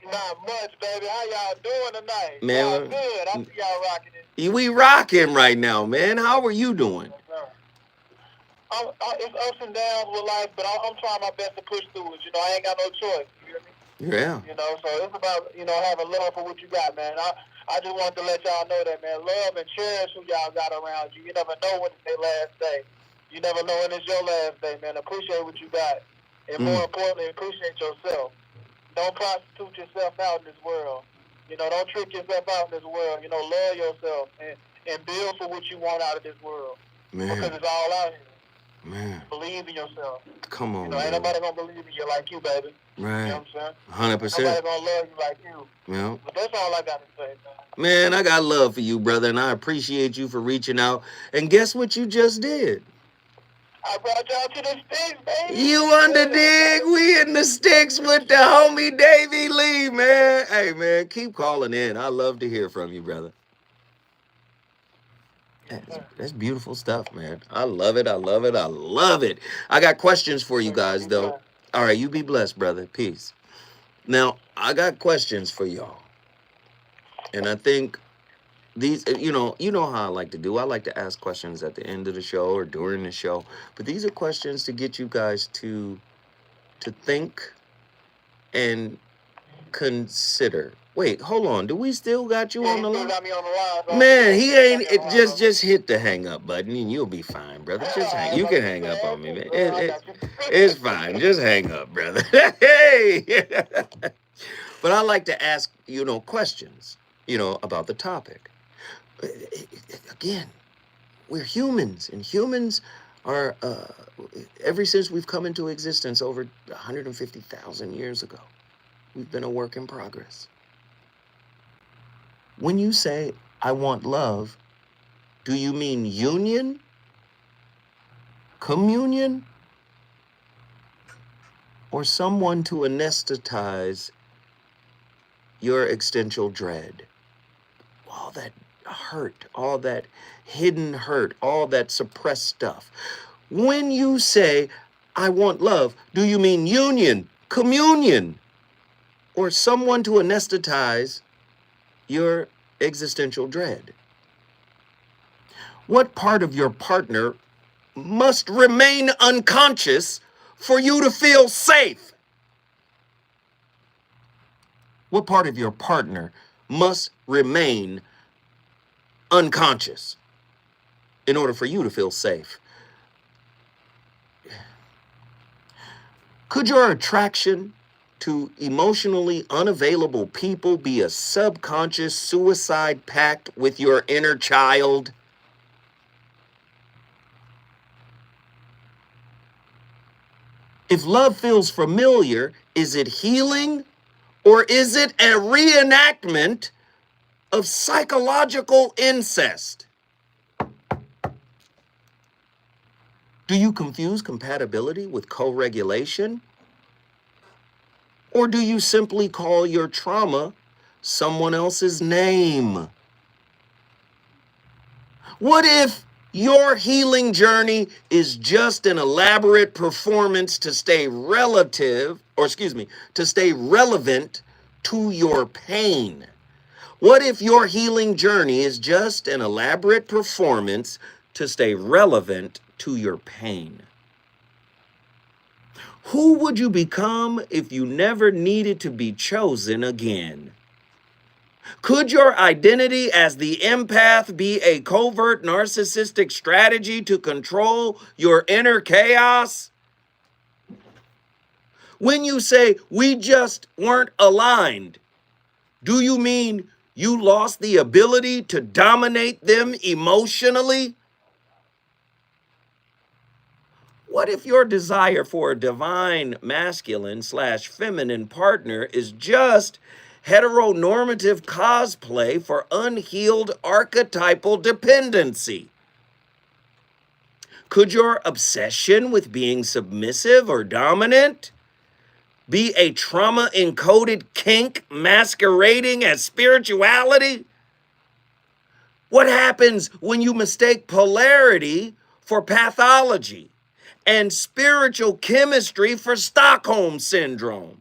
S14: Not much, baby. How y'all doing tonight?
S4: Man,
S14: y'all good. I see y'all rocking it.
S4: We rocking right now, man. How are you doing?
S14: It's ups and downs with life, but I'm trying my best to push through it. I ain't got no choice. You hear me?
S4: Yeah.
S14: So it's about, having love for what you got, man. I just wanted to let y'all know that, man. Love and cherish who y'all got around you. You never know when it's their last day. You never know when it's your last day, man. Appreciate what you got. And more importantly, appreciate yourself. Don't prostitute yourself out in this world. Don't trick yourself out in this world. Love yourself and build for what you want out of this world.
S4: Man.
S14: Because it's all out here.
S4: Man.
S14: Believe in yourself.
S4: Come on,
S14: ain't nobody gonna believe in you like you, baby.
S4: Right.
S14: You know what I'm saying?
S4: 100%.
S14: Nobody gonna love you like you.
S4: Yeah.
S14: But that's all I got to say, man.
S4: Man, I got love for you, brother, and I appreciate you for reaching out. And guess what you just did?
S14: I brought y'all to the sticks, baby.
S4: You on the dig? We in the sticks with the homie Davy Lee, man. Hey, man, keep calling in. I love to hear from you, brother. That's beautiful stuff, man. I love it. I love it. I love it. I got questions for you guys, though. All right, you be blessed, brother. Peace. Now, I got questions for y'all. And I think these, you know how I like to do. I like to ask questions at the end of the show or during the show. But these are questions to get you guys to think and consider Wait, hold on. Do we still got you
S1: Yeah,
S4: on
S1: he
S4: the
S1: still
S4: line?
S1: got me on the line, bro.
S4: Man, he
S1: He got
S4: ain't.
S1: me on the
S4: It,
S1: line,
S4: just
S1: bro.
S4: just hit the hang up button and you'll be fine, brother. Just hang.
S1: Alright,
S4: You
S1: brother.
S4: can
S1: You
S4: hang
S1: can
S4: up
S1: ask
S4: on me,
S1: me,
S4: man.
S1: bro. I got you.
S4: It's fine. Just hang up, brother. Hey. But I like to ask, questions, about the topic. Again, we're humans, and humans are, ever since we've come into existence over 150,000 years ago, we've been a work in progress. When you say, I want love, do you mean union, communion, or someone to anesthetize your existential dread? All that hurt, all that hidden hurt, all that suppressed stuff. When you say, I want love, do you mean union, communion, or someone to anesthetize your existential dread? What part of your partner must remain unconscious for you to feel safe? What part of your partner must remain unconscious in order for you to feel safe? Could your attraction to emotionally unavailable people be a subconscious suicide pact with your inner child? If love feels familiar, is it healing or is it a reenactment of psychological incest? Do you confuse compatibility with co-regulation? Or do you simply call your trauma someone else's name? What if your healing journey is just an elaborate performance to stay to stay relevant to your pain? What if your healing journey is just an elaborate performance to stay relevant to your pain? Who would you become if you never needed to be chosen again? Could your identity as the empath be a covert narcissistic strategy to control your inner chaos? When you say, we just weren't aligned, do you mean you lost the ability to dominate them emotionally? What if your desire for a divine masculine/feminine partner is just heteronormative cosplay for unhealed archetypal dependency? Could your obsession with being submissive or dominant be a trauma-encoded kink masquerading as spirituality? What happens when you mistake polarity for pathology and spiritual chemistry for Stockholm Syndrome?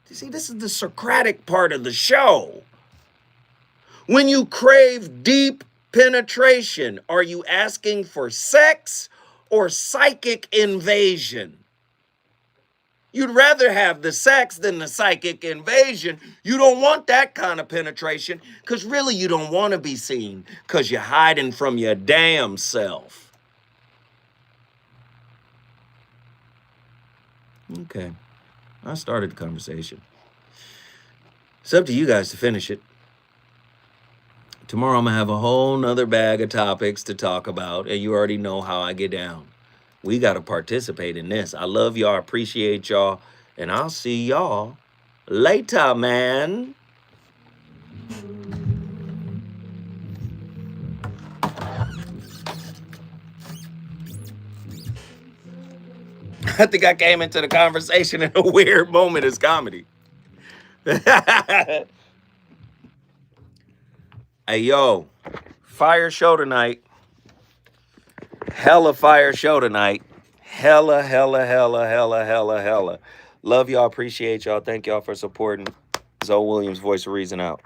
S4: You see, this is the Socratic part of the show. When you crave deep penetration, are you asking for sex or psychic invasion? You'd rather have the sex than the psychic invasion. You don't want that kind of penetration because really you don't want to be seen because you're hiding from your damn self. Okay, I started the conversation. It's up to you guys to finish it. Tomorrow I'm gonna have a whole nother bag of topics to talk about, and you already know how I get down. We gotta participate in this. I love y'all, appreciate y'all, and I'll see y'all later, man. I think I came into the conversation in a weird moment as comedy. Hey, yo, fire show tonight. Hella fire show tonight. Hella. Love y'all, appreciate y'all. Thank y'all for supporting. Zoe Williams, Voice of Reason out.